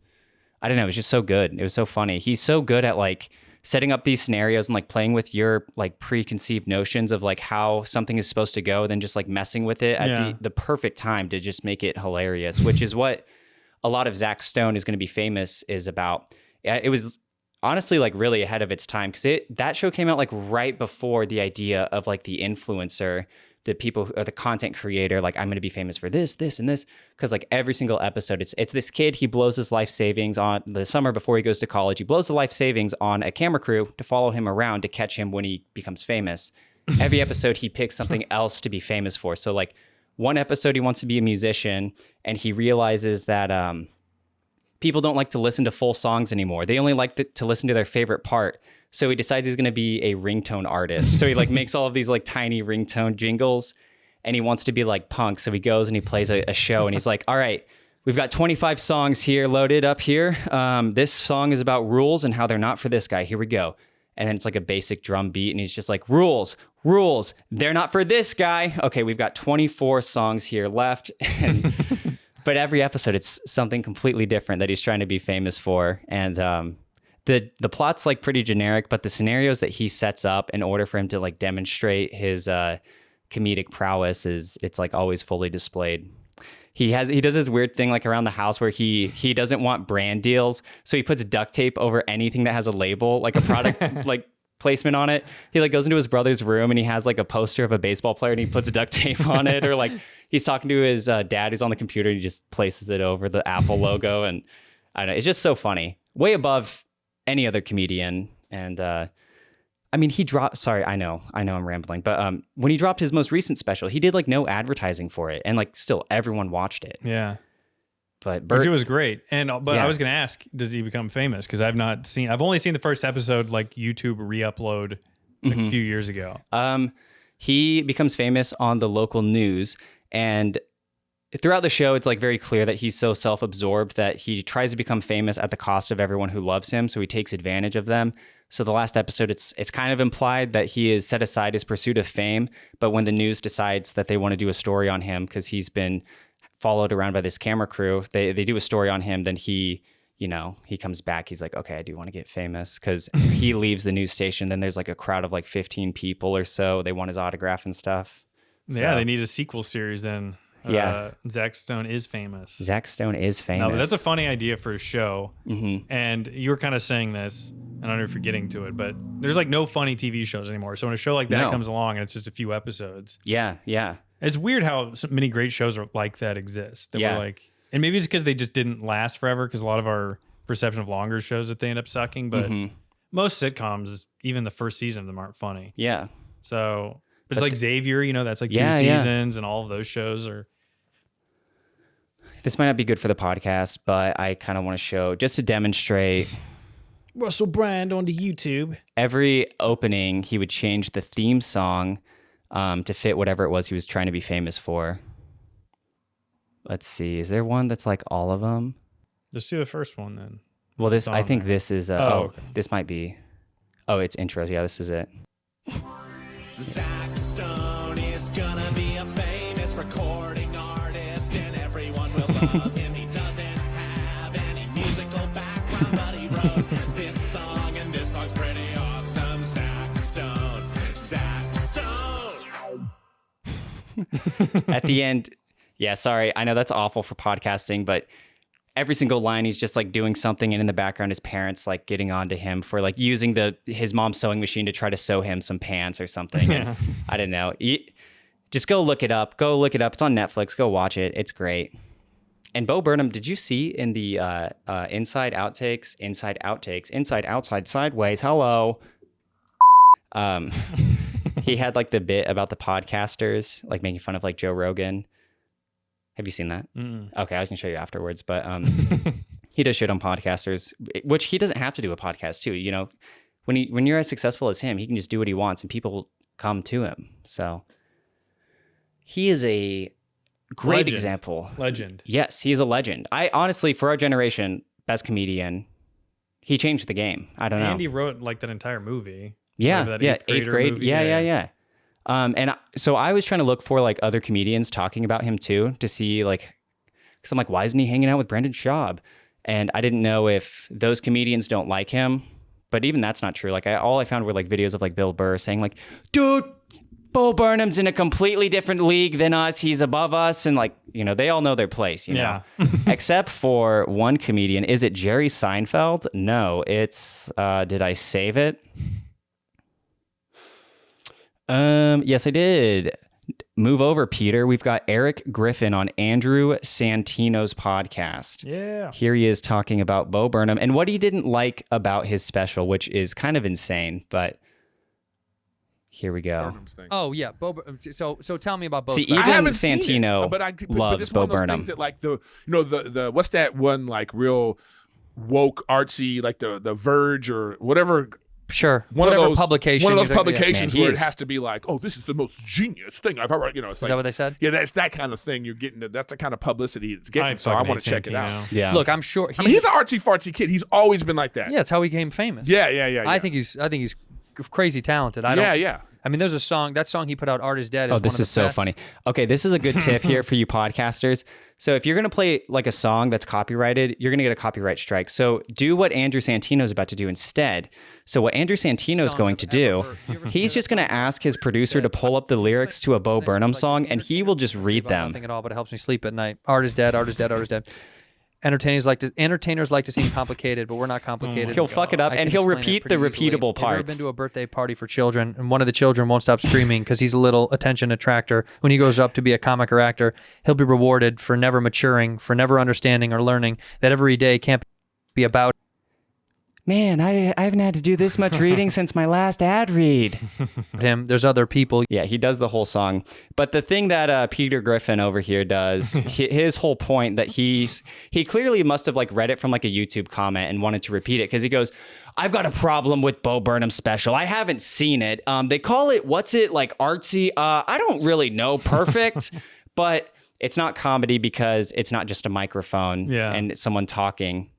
I don't know, it was just so good. It was so funny. He's so good at like setting up these scenarios and like playing with your like preconceived notions of like how something is supposed to go, then just like messing with it at the perfect time to just make it hilarious, which is what a lot of Zach Stone is going to be famous is about. It was honestly like really ahead of its time because that show came out like right before the idea of like the influencer, the people or the content creator, like I'm going to be famous for this, and this, because like every single episode, it's this kid, he blows his life savings on the summer before he goes to college. He blows the life savings on a camera crew to follow him around to catch him when he becomes famous. Every episode, he picks something else to be famous for. So like one episode, he wants to be a musician, and he realizes that people don't like to listen to full songs anymore. They only like to listen to their favorite part. So he decides he's going to be a ringtone artist. So he like makes all of these like tiny ringtone jingles, and he wants to be like punk. So he goes and he plays a show, and he's like, all right, we've got 25 songs here loaded up here. This song is about rules and how they're not for this guy. Here we go. And then it's like a basic drum beat, and he's just like, rules, they're not for this guy. Okay, we've got 24 songs here left. But every episode, it's something completely different that he's trying to be famous for. And the plot's like pretty generic, but the scenarios that he sets up in order for him to like demonstrate his comedic prowess it's like always fully displayed. He does this weird thing like around the house where he doesn't want brand deals, so he puts duct tape over anything that has a label, like a product like placement on it. He like goes into his brother's room and he has like a poster of a baseball player and he puts duct tape on it, or like he's talking to his dad who's on the computer and he just places it over the Apple logo. And I don't know, it's just so funny, way above any other comedian. And I mean, he dropped, sorry, I know I'm rambling, but when he dropped his most recent special, he did like no advertising for it, and like still everyone watched it. Yeah. But it was great. I was going to ask, does he become famous? Because I've only seen the first episode, like YouTube re-upload like a few years ago. He becomes famous on the local news, and throughout the show, it's like very clear that he's so self-absorbed that he tries to become famous at the cost of everyone who loves him. So he takes advantage of them. So the last episode, it's kind of implied that he has set aside his pursuit of fame. But when the news decides that they want to do a story on him because he's been followed around by this camera crew, they do a story on him. Then he comes back. He's like, okay, I do want to get famous, because he leaves the news station. Then there's like a crowd of like 15 people or so. They want his autograph and stuff. Yeah, they need a sequel series then. Yeah. Zach Stone is famous. No, but that's a funny idea for a show. And you were kind of saying this, I don't know if you're getting to it, but there's like no funny TV shows anymore. So when a show like that comes along and it's just a few episodes. Yeah. It's weird how so many great shows are like that exist. That were like, and maybe it's because they just didn't last forever, because a lot of our perception of longer shows that they end up sucking. But most sitcoms, even the first season of them, aren't funny. Yeah. So, but it's like Xavier, that's like 2 seasons, and all of those shows are. This might not be good for the podcast, but I kind of want to show, just to demonstrate. Russell Brand onto YouTube. Every opening, he would change the theme song to fit whatever it was he was trying to be famous for. Let's see. Is there one that's like all of them? Let's do the first one then. Well, I think this is. Okay. This might be. Oh, it's intros. Yeah, this is it. Zach Stone is gonna be a famous recording artist, and everyone will love him. He doesn't have somebody wrote this song, and this song's pretty awesome. Sack Stone, Sack Stone. At the end, yeah, sorry, I know that's awful for podcasting, but every single line he's just like doing something, and in the background his parents like getting onto him for like using his mom's sewing machine to try to sew him some pants or something. And I don't know. Just go look it up. It's on Netflix. Go watch it. It's great. And Bo Burnham, did you see in the inside outside sideways, hello. He had like the bit about the podcasters, like making fun of like Joe Rogan. Have you seen that? Okay, I can show you afterwards. But he does shit on podcasters, which he doesn't have to do a podcast too. You know, when you're as successful as him, he can just do what he wants and people come to him. So he is a great example. Legend. Yes, he is a legend. I honestly, for our generation, best comedian. He changed the game. I don't know. Andy wrote like that entire movie. Yeah, eighth grade. Movie? Yeah. So I was trying to look for like other comedians talking about him too, to see like, because I'm like, why isn't he hanging out with Brendan Schaub? And I didn't know if those comedians don't like him, but even that's not true. Like all I found were like videos of like Bill Burr saying like, dude, Bo Burnham's in a completely different league than us. He's above us. And like, you know, they all know their place, you know, except for one comedian. Is it Jerry Seinfeld? No, it's, did I save it? Yes, I did. Move over, Peter. We've got Eric Griffin on Andrew Santino's podcast. Yeah. Here he is talking about Bo Burnham and what he didn't like about his special, which is kind of insane, but here we go. Oh yeah, so tell me about Bo. See, even Santino loves it's Bo one of those Burnham. things that like the what's that one like real woke artsy like the Verge or whatever. Sure. One of those publications where it has to be like, oh, this is the most genius thing I've ever, it's is like, that what they said? Yeah, that's that kind of thing you're getting. That's the kind of publicity it's getting. So I want to check it out. Yeah. Look, I'm sure he's an artsy fartsy kid. He's always been like that. Yeah, that's how he became famous. Yeah. I think he's crazy talented. I mean, there's a song. That song he put out, "Art Is Dead." Oh, this is so funny. Okay, this is a good tip here for you podcasters. So if you're going to play like a song that's copyrighted, you're going to get a copyright strike. So do what Andrew Santino's about to do instead. So what Andrew Santino's going to do, he's just going to ask his producer to pull up the lyrics to a Bo Burnham song, and he will just read them. Nothing at all, but it helps me sleep at night. Art is dead. Art is dead. Art is dead. Entertainers like to seem complicated, but we're not complicated. He'll fuck it up, and he'll repeat the repeatable parts. Have you ever been to a birthday party for children, and one of the children won't stop screaming because he's a little attention attractor? When he goes up to be a comic or actor, he'll be rewarded for never maturing, for never understanding or learning that every day can't be about Man, I haven't had to do this much reading since my last ad read. him. There's other people. Yeah, he does the whole song. But the thing that Peter Griffin over here does, his whole point that he clearly must have like read it from like a YouTube comment and wanted to repeat it because he goes, I've got a problem with Bo Burnham's special. I haven't seen it. They call it, what's it, like artsy? I don't really know, perfect. But it's not comedy because it's not just a microphone and it's someone talking.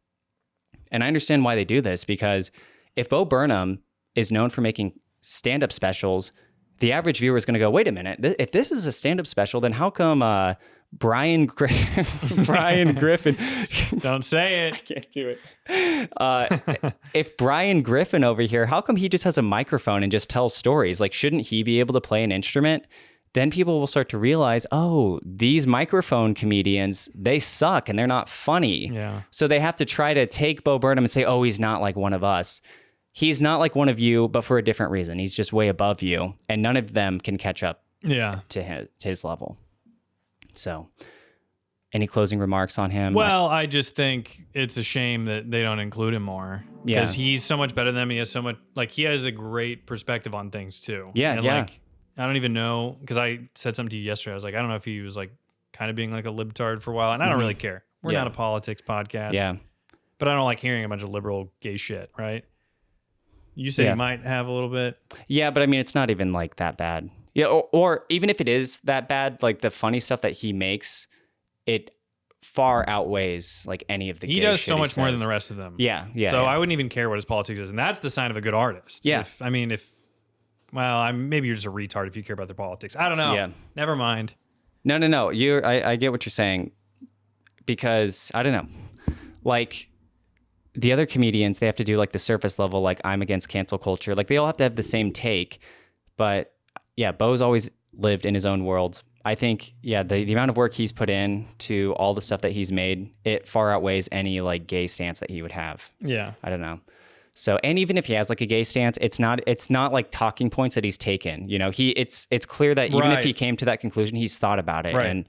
And I understand why they do this, because if Bo Burnham is known for making stand-up specials, the average viewer is going to go, wait a minute, if this is a stand-up special, then how come Brian Griffin... Don't say it. I can't do it. If Brian Griffin over here, how come he just has a microphone and just tells stories? Like, shouldn't he be able to play an instrument? Then people will start to realize, oh, these microphone comedians, they suck and they're not funny. Yeah. So they have to try to take Bo Burnham and say, oh, he's not like one of us. He's not like one of you, but for a different reason. He's just way above you. And none of them can catch up to his level. So any closing remarks on him? Well, I just think it's a shame that they don't include him more. Because he's so much better than them. He has so much, like, he has a great perspective on things too. Yeah, and like, I don't even know, because I said something to you yesterday. I was like, I don't know if he was like kind of being like a libtard for a while, and I don't really care. We're not a politics podcast. Yeah. But I don't like hearing a bunch of liberal gay shit, right? You say you might have a little bit. Yeah, but I mean, it's not even like that bad. Yeah, or even if it is that bad, like the funny stuff that he makes, it far outweighs like any of the he gay does shit so much says. more than the rest of them. Yeah. So I wouldn't even care what his politics is, and that's the sign of a good artist. Yeah. Well, maybe you're just a retard if you care about their politics. I don't know. Yeah. Never mind. No. I get what you're saying, because I don't know. Like, the other comedians, they have to do like the surface level, like I'm against cancel culture. Like they all have to have the same take. But yeah, Bo's always lived in his own world. I think, yeah, the amount of work he's put in to all the stuff that he's made, it far outweighs any like gay stance that he would have. Yeah. I don't know. So, and even if he has like a gay stance, it's not like talking points that he's taken. You know, it's clear that even if he came to that conclusion, he's thought about it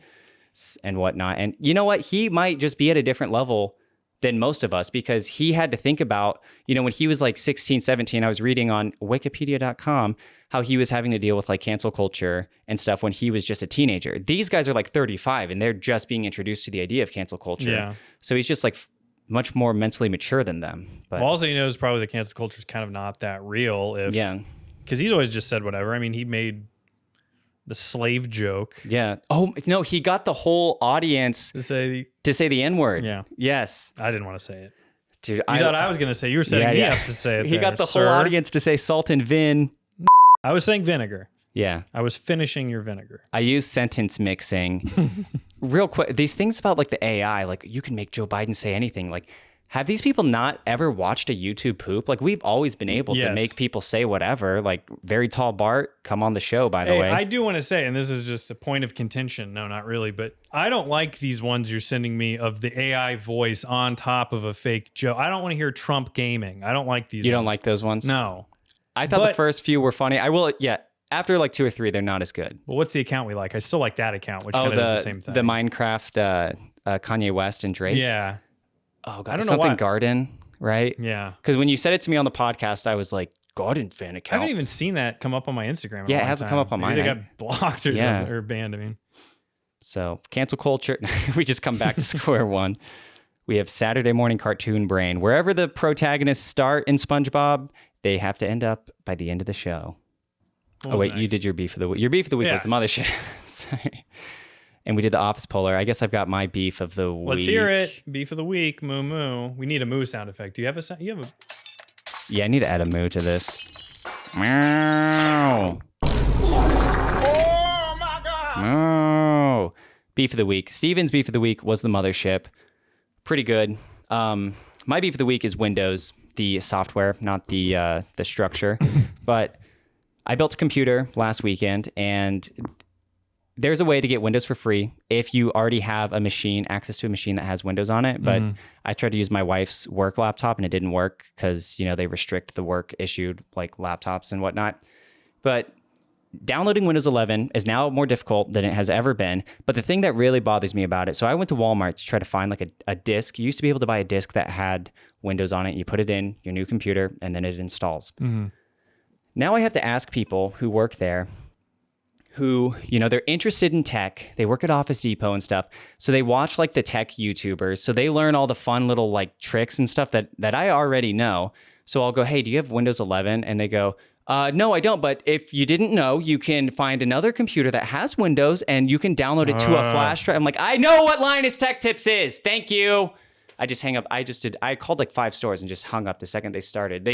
and whatnot. And you know what? He might just be at a different level than most of us because he had to think about, you know, when he was like 16, 17, I was reading on wikipedia.com how he was having to deal with like cancel culture and stuff when he was just a teenager. These guys are like 35 and they're just being introduced to the idea of cancel culture. Yeah. So he's just like much more mentally mature than them. But all he knows probably the cancel culture is kind of not that real. Because he's always just said whatever. I mean, he made the slave joke. Yeah. Oh no, he got the whole audience to say the N-word. Yeah. Yes. I didn't want to say it. Dude, you thought I was going to say, you were setting me up to say it. He got the whole audience to say salt and vin. I was saying vinegar. Yeah. I was finishing your vinegar. I use sentence mixing. Real quick, these things about like the AI, like you can make Joe Biden say anything. Like, have these people not ever watched a YouTube poop? Like, we've always been able to make people say whatever. Like, Very Tall Bart, come on the show, by the way. I do want to say, and this is just a point of contention. No, not really. But I don't like these ones you're sending me of the AI voice on top of a fake Joe. I don't want to hear Trump gaming. I don't like these You don't like those ones? No. I thought the first few were funny. I will, after like 2 or 3, they're not as good. Well, what's the account we like? I still like that account, which kind of is the same thing. The Minecraft Kanye West and Drake. Yeah. Oh, God. I don't know something why. Garden, right? Yeah. Because when you said it to me on the podcast, I was like, Garden fan account. I haven't even seen that come up on my Instagram. Yeah, it hasn't come up on mine. Maybe they got blocked or something, or banned, I mean. So, cancel culture. We just come back to square one. We have Saturday morning cartoon brain. Wherever the protagonists start in SpongeBob, they have to end up by the end of the show. Oh, wait, you did your beef of the week. Your beef of the week was the Mothership. Sorry. And we did the Office Polar. I guess I've got my beef of the week. Let's hear it. Beef of the week. Moo moo. We need a moo sound effect. Do you have a sound? Yeah, I need to add a moo to this. Meow. Oh my God. Moo. Beef of the week. Steven's beef of the week was the Mothership. Pretty good. My beef of the week is Windows, the software, not the structure. But I built a computer last weekend, and there's a way to get Windows for free if you already have a machine, access to a machine that has Windows on it. But I tried to use my wife's work laptop, and it didn't work because, you know, they restrict the work issued like laptops and whatnot. But downloading Windows 11 is now more difficult than it has ever been. But the thing that really bothers me about it, so I went to Walmart to try to find like a disk. You used to be able to buy a disk that had Windows on it. You put it in your new computer, and then it installs. Now I have to ask people who work there who, you know, they're interested in tech. They work at Office Depot and stuff. So they watch like the tech YouTubers. So they learn all the fun little like tricks and stuff that I already know. So I'll go, hey, do you have Windows 11? And they go, no, I don't. But if you didn't know, you can find another computer that has Windows and you can download it to a flash drive. I'm like, I know what Linus Tech Tips is. Thank you. I just hang up. I called like 5 stores and just hung up the second they started.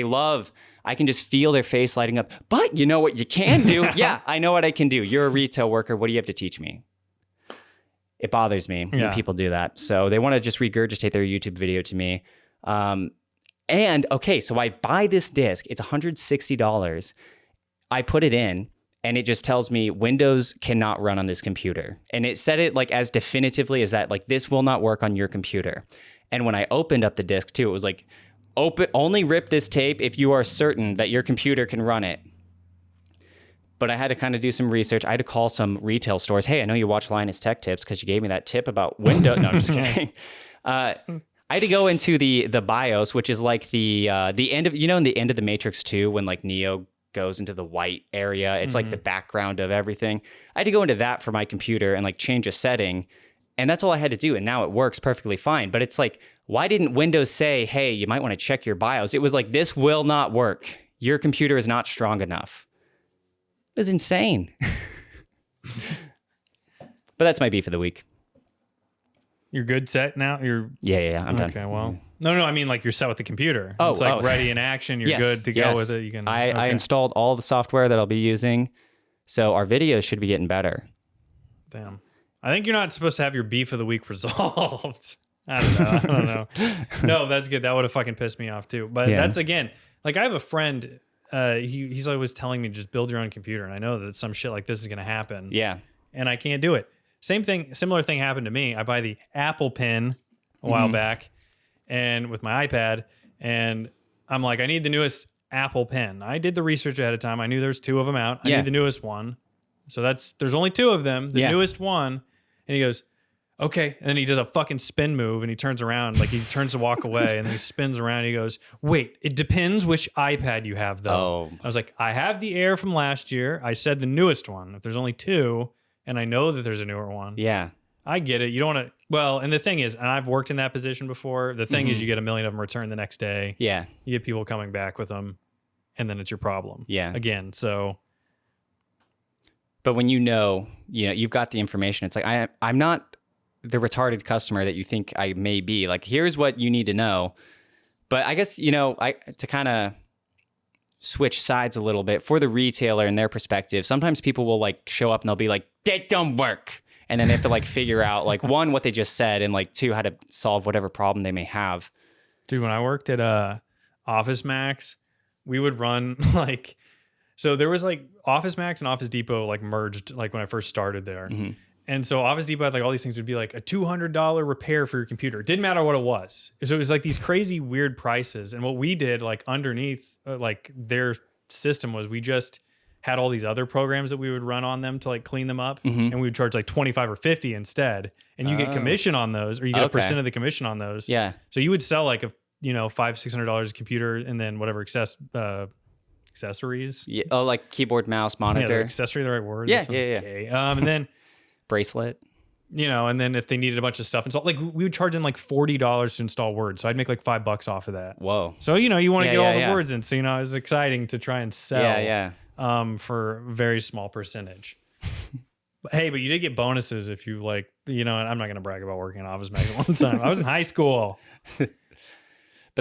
I can just feel their face lighting up. But you know what you can do? Yeah, I know what I can do. You're a retail worker. What do you have to teach me? It bothers me when people do that. So they want to just regurgitate their YouTube video to me. And okay, so I buy this disc. It's $160. I put it in, and it just tells me Windows cannot run on this computer. And it said it like as definitively as that, like this will not work on your computer. And when I opened up the disc too, it was like, only rip this tape if you are certain that your computer can run it. But I had to kind of do some research. I had to call some retail stores. Hey, I know you watch Linus Tech Tips because you gave me that tip about Windows. No, I'm just kidding. I had to go into the BIOS, which is like the end of, you know, in the end of the Matrix 2 when like Neo goes into the white area. It's like the background of everything. I had to go into that for my computer and like change a setting. And that's all I had to do. And now it works perfectly fine. But it's like, why didn't Windows say, hey, you might want to check your BIOS? It was like, this will not work. Your computer is not strong enough. It was insane. But that's my beef of the week. You're good set now? Yeah, I'm done. Okay, well. No, I mean like you're set with the computer. It's like ready in action. You're good to go with it. You can. I installed all the software that I'll be using. So our videos should be getting better. Damn. I think you're not supposed to have your beef of the week resolved. I don't know. No, that's good. That would have fucking pissed me off too. But that's again, like I have a friend. He's always telling me just build your own computer, and I know that some shit like this is going to happen. Yeah, and I can't do it. Similar thing happened to me. I buy the Apple Pen a while back, and with my iPad, and I'm like, I need the newest Apple Pen. I did the research ahead of time. I knew there's 2 of them out. I need the newest one. So there's only 2 of them. The newest one, and he goes, okay. And then he does a fucking spin move and he turns around, like he turns to walk away and then he spins around and he goes, wait, it depends which iPad you have though. I was like, I have the Air from last year. I said the newest one. If there's only 2 and I know that there's a newer one. Yeah. I get it. You don't want to, well, and the thing is, and I've worked in that position before. The thing is you get 1 million of them returned the next day. Yeah. You get people coming back with them and then it's your problem. Yeah. Again. So. But when you've got the information, it's like, I'm not the retarded customer that you think I may be. Like, here's what you need to know. But I guess, to kind of switch sides a little bit for the retailer and their perspective, sometimes people will like show up and they'll be like, that don't work. And then they have to like figure out like 1, what they just said, and like 2, how to solve whatever problem they may have. Dude, when I worked at Office Max, we would run like, so there was like Office Max and Office Depot like merged like when I first started there. And so Office Depot had like all these things would be like a $200 repair for your computer. It didn't matter what it was. So it was like these crazy weird prices. And what we did like underneath like their system was we just had all these other programs that we would run on them to like clean them up. And we would charge like 25 or 50 instead. And you get commission on those, or you get a percent of the commission on those. Yeah. So you would sell like $500-$600 a computer and then whatever accessories. Yeah. Oh, like keyboard, mouse, monitor. Yeah, accessory, the right word. Yeah. And then bracelet. And then if they needed a bunch of stuff installed, like we would charge them like $40 to install Word. So I'd make like $5 off of that. Whoa. So, you want to get all the words in. So, it was exciting to try and sell for a very small percentage. Hey, but you did get bonuses if you like, and I'm not going to brag about working in Office Max one time. I was in high school. But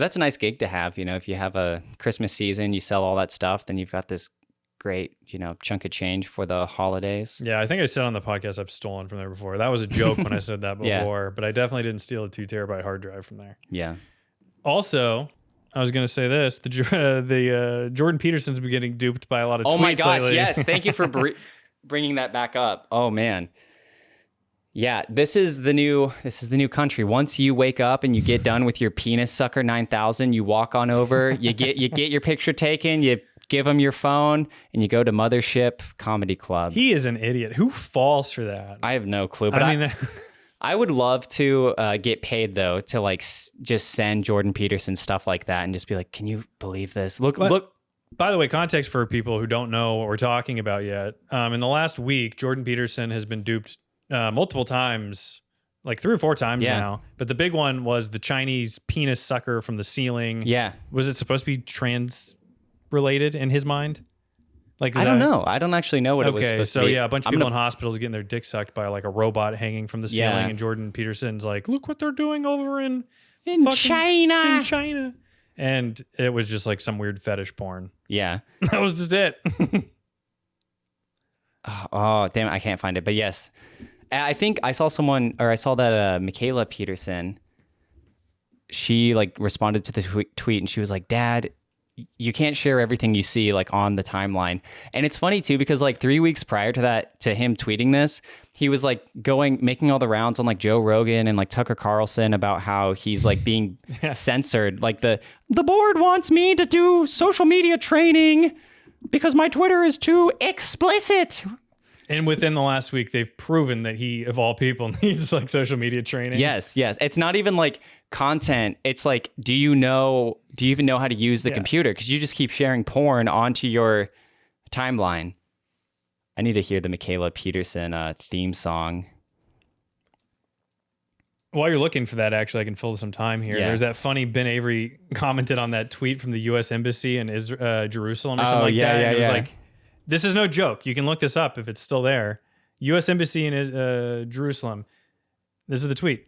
that's a nice gig to have, if you have a Christmas season, you sell all that stuff, then you've got this great, chunk of change for the holidays. Yeah, I think I said on the podcast I've stolen from there before. That was a joke when I said that before, but I definitely didn't steal a 2 terabyte hard drive from there. Yeah. Also, I was going to say this, the Jordan Peterson's been getting duped by a lot of tweets. Oh my gosh, lately. yes. Thank you for bringing that back up. Oh man. Yeah, this is the new country. Once you wake up and you get done with your penis sucker 9000, you walk on over, you get your picture taken, you give him your phone, and you go to Mothership Comedy Club. He is an idiot. Who falls for that? I have no clue, but I would love to get paid though to like just send Jordan Peterson stuff like that and just be like, can you believe this? Look. By the way, context for people who don't know what we're talking about yet. In the last week, Jordan Peterson has been duped multiple times, like 3 or 4 times now. But the big one was the Chinese penis sucker from the ceiling. Yeah. Was it supposed to be trans related in his mind? Like, I don't know. I don't actually know what it was supposed to be. So yeah, a bunch of people in hospitals getting their dick sucked by like a robot hanging from the ceiling, and Jordan Peterson's like, look what they're doing over in China. In China. And it was just like some weird fetish porn. Yeah. That was just it. Oh, damn it. I can't find it. But yes, I think I saw that Michaela Peterson, she like responded to the tweet and she was like, Dad, you can't share everything you see like on the timeline. And it's funny too, because like 3 weeks prior to that, to him tweeting this, he was like making all the rounds on like Joe Rogan and like Tucker Carlson about how he's like being censored. Like the board wants me to do social media training because my Twitter is too explicit. And within the last week, they've proven that he, of all people, needs like social media training. Yes. It's not even like content. It's like, do you even know how to use the computer? Because you just keep sharing porn onto your timeline. I need to hear the Michaela Peterson theme song. While you're looking for that, actually, I can fill some time here. Yeah. There's that funny Ben Avery commented on that tweet from the U.S. Embassy in Jerusalem or something like that. And it was like, this is no joke. You can look this up if it's still there. U.S. Embassy in Jerusalem. This is the tweet.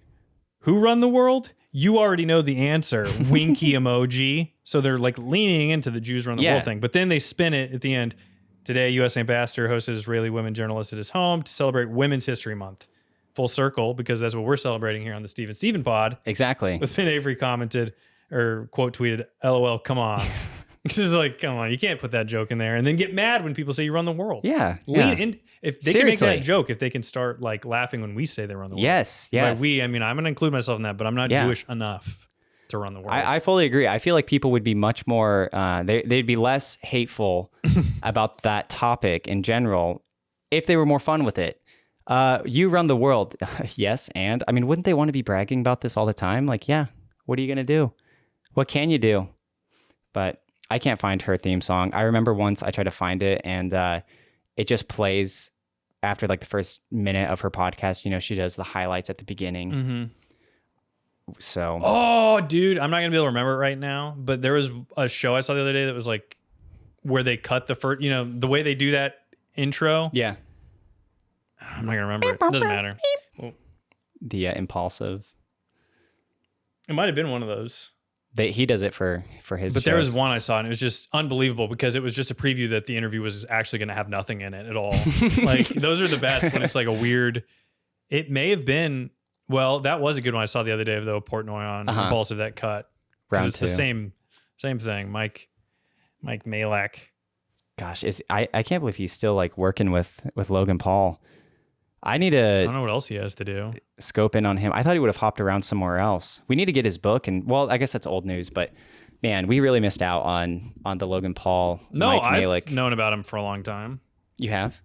Who run the world? You already know the answer. Winky emoji. So they're like leaning into the Jews run the world thing. But then they spin it at the end. Today, U.S. ambassador hosted Israeli women journalists at his home to celebrate Women's History Month. full circle, because that's what we're celebrating here on the Steven pod. Exactly. But then Avery commented or quote tweeted, "LOL, come on." This is like, come on, you can't put that joke in there and then get mad when people say you run the world. Yeah. Lean in. If they Seriously. can make that joke, if they can start like laughing when we say they run the world. Yes. By Yes. we, I mean, I'm going to include myself in that, but I'm not Yeah. Jewish enough to run the world. I fully agree. I feel like people would be much more, they'd be less hateful about that topic in general if they were more fun with it. You run the world. Yes. And I mean, wouldn't they want to be bragging about this all the time? Like, yeah, what are you going to do? What can you do? But I can't find her theme song. I remember once I tried to find it and it just plays after like the first minute of her podcast. You know, she does the highlights at the beginning. Mm-hmm. So. Oh, dude, I'm not going to be able to remember it right now, but there was a show I saw the other day that was like where they cut the first, you know, the way they do that intro. Yeah. I'm not going to remember it. Doesn't matter. The impulsive. It might have been one of those. He does it for his But there shows. was one I saw and it was just unbelievable because it was just a preview that the interview was actually going to have nothing in it at all. Like those are the best when it's like a weird, it may have been, well, that was a good one I saw the other day though, Portnoy on Impulsive, that cut. Round it's two. the same thing. Mike Malak. Gosh, I can't believe he's still like working with Logan Paul. I need to I don't know what else he has to do. Scope in on him. I thought he would have hopped around somewhere else. We need to get his book, and well, I guess that's old news, but man, we really missed out on the Logan Paul. No, Mike I've Malek. known about him for a long time. You have?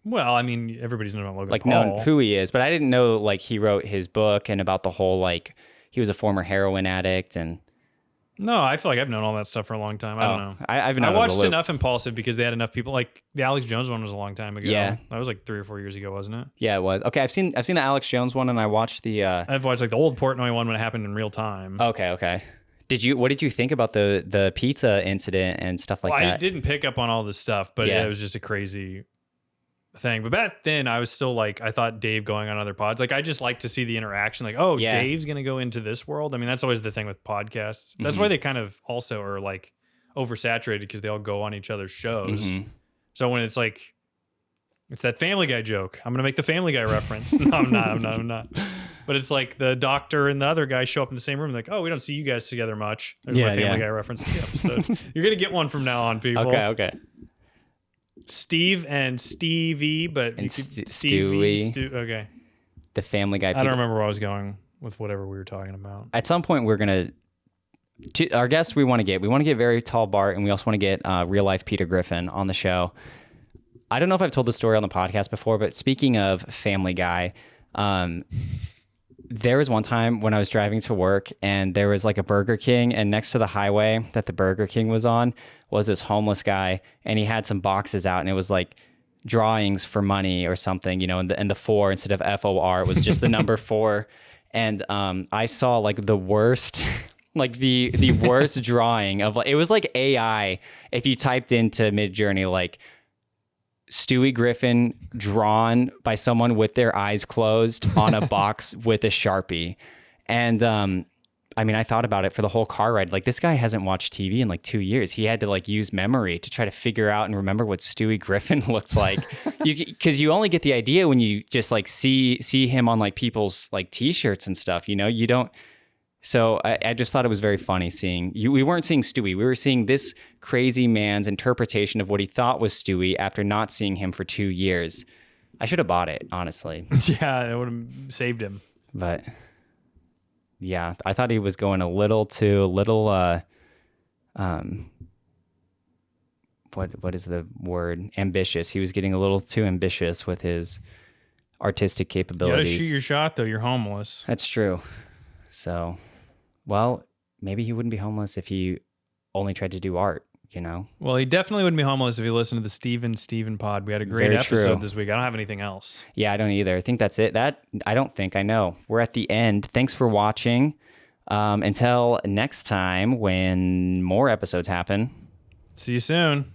Well, I mean, everybody's known about Logan Like Paul. known who he is, but I didn't know like he wrote his book and about the whole like he was a former heroin addict and. No, I feel like I've known all that stuff for a long time. I don't know. I watched enough Impulsive because they had enough people. Like the Alex Jones one was a long time ago. Yeah, that was like 3 or 4 years ago, wasn't it? Yeah, it was. Okay, I've seen the Alex Jones one, and I watched the. I've watched like the old Portnoy one when it happened in real time. Okay. What did you think about the pizza incident and stuff like that? I didn't pick up on all this stuff, but Yeah. it was just a crazy thing. But back then, I was still like, I thought Dave going on other pods. Like, I just like to see the interaction. Like, oh, Yeah. Dave's gonna go into this world. I mean, that's always the thing with podcasts. That's why they kind of also are like oversaturated because they all go on each other's shows. So when it's like, it's that Family Guy joke. I'm gonna make the Family Guy reference. No, I'm not. But it's like the doctor and the other guy show up in the same room. Like, oh, we don't see you guys together much. There's my Family Guy reference to the episode. You're gonna get one from now on, people. Okay. Steve and Stevie, but And Stevie. Okay. The Family Guy. I People. don't remember where I was going with whatever we were talking about. At some point, we're gonna. Our guests we want to get very tall Bart, and we also want to get real life Peter Griffin on the show. I don't know if I've told the story on the podcast before, but speaking of Family Guy, there was one time when I was driving to work and there was like a Burger King, and next to the highway that the Burger King was on was this homeless guy, and he had some boxes out, and it was like drawings for money or something, you know, and the 4 instead of FOR, it was just the number 4. And I saw like the worst, like the worst drawing of, like, it was like AI. If you typed into Midjourney, like Stewie Griffin drawn by someone with their eyes closed on a box with a Sharpie. And I mean, I thought about it for the whole car ride. Like, this guy hasn't watched TV in like 2 years. He had to like use memory to try to figure out and remember what Stewie Griffin looks like. Because you only get the idea when you just like see him on like people's like T-shirts and stuff. You know, you don't. So I just thought it was very funny seeing you. We weren't seeing Stewie. We were seeing this crazy man's interpretation of what he thought was Stewie after not seeing him for 2 years. I should have bought it, honestly. Yeah, that would have saved him. But yeah, I thought he was going a little what is the word? Ambitious. He was getting a little too ambitious with his artistic capabilities. You gotta shoot your shot though. You're homeless. That's true. So, well, maybe he wouldn't be homeless if he only tried to do art, you know? Well, he definitely wouldn't be homeless if he listened to the Steven pod. We had a great Very episode true. this week. I don't have anything else. Yeah, I don't either. I think that's it. I don't think I know. We're at the end. Thanks for watching. Until next time when more episodes happen. See you soon.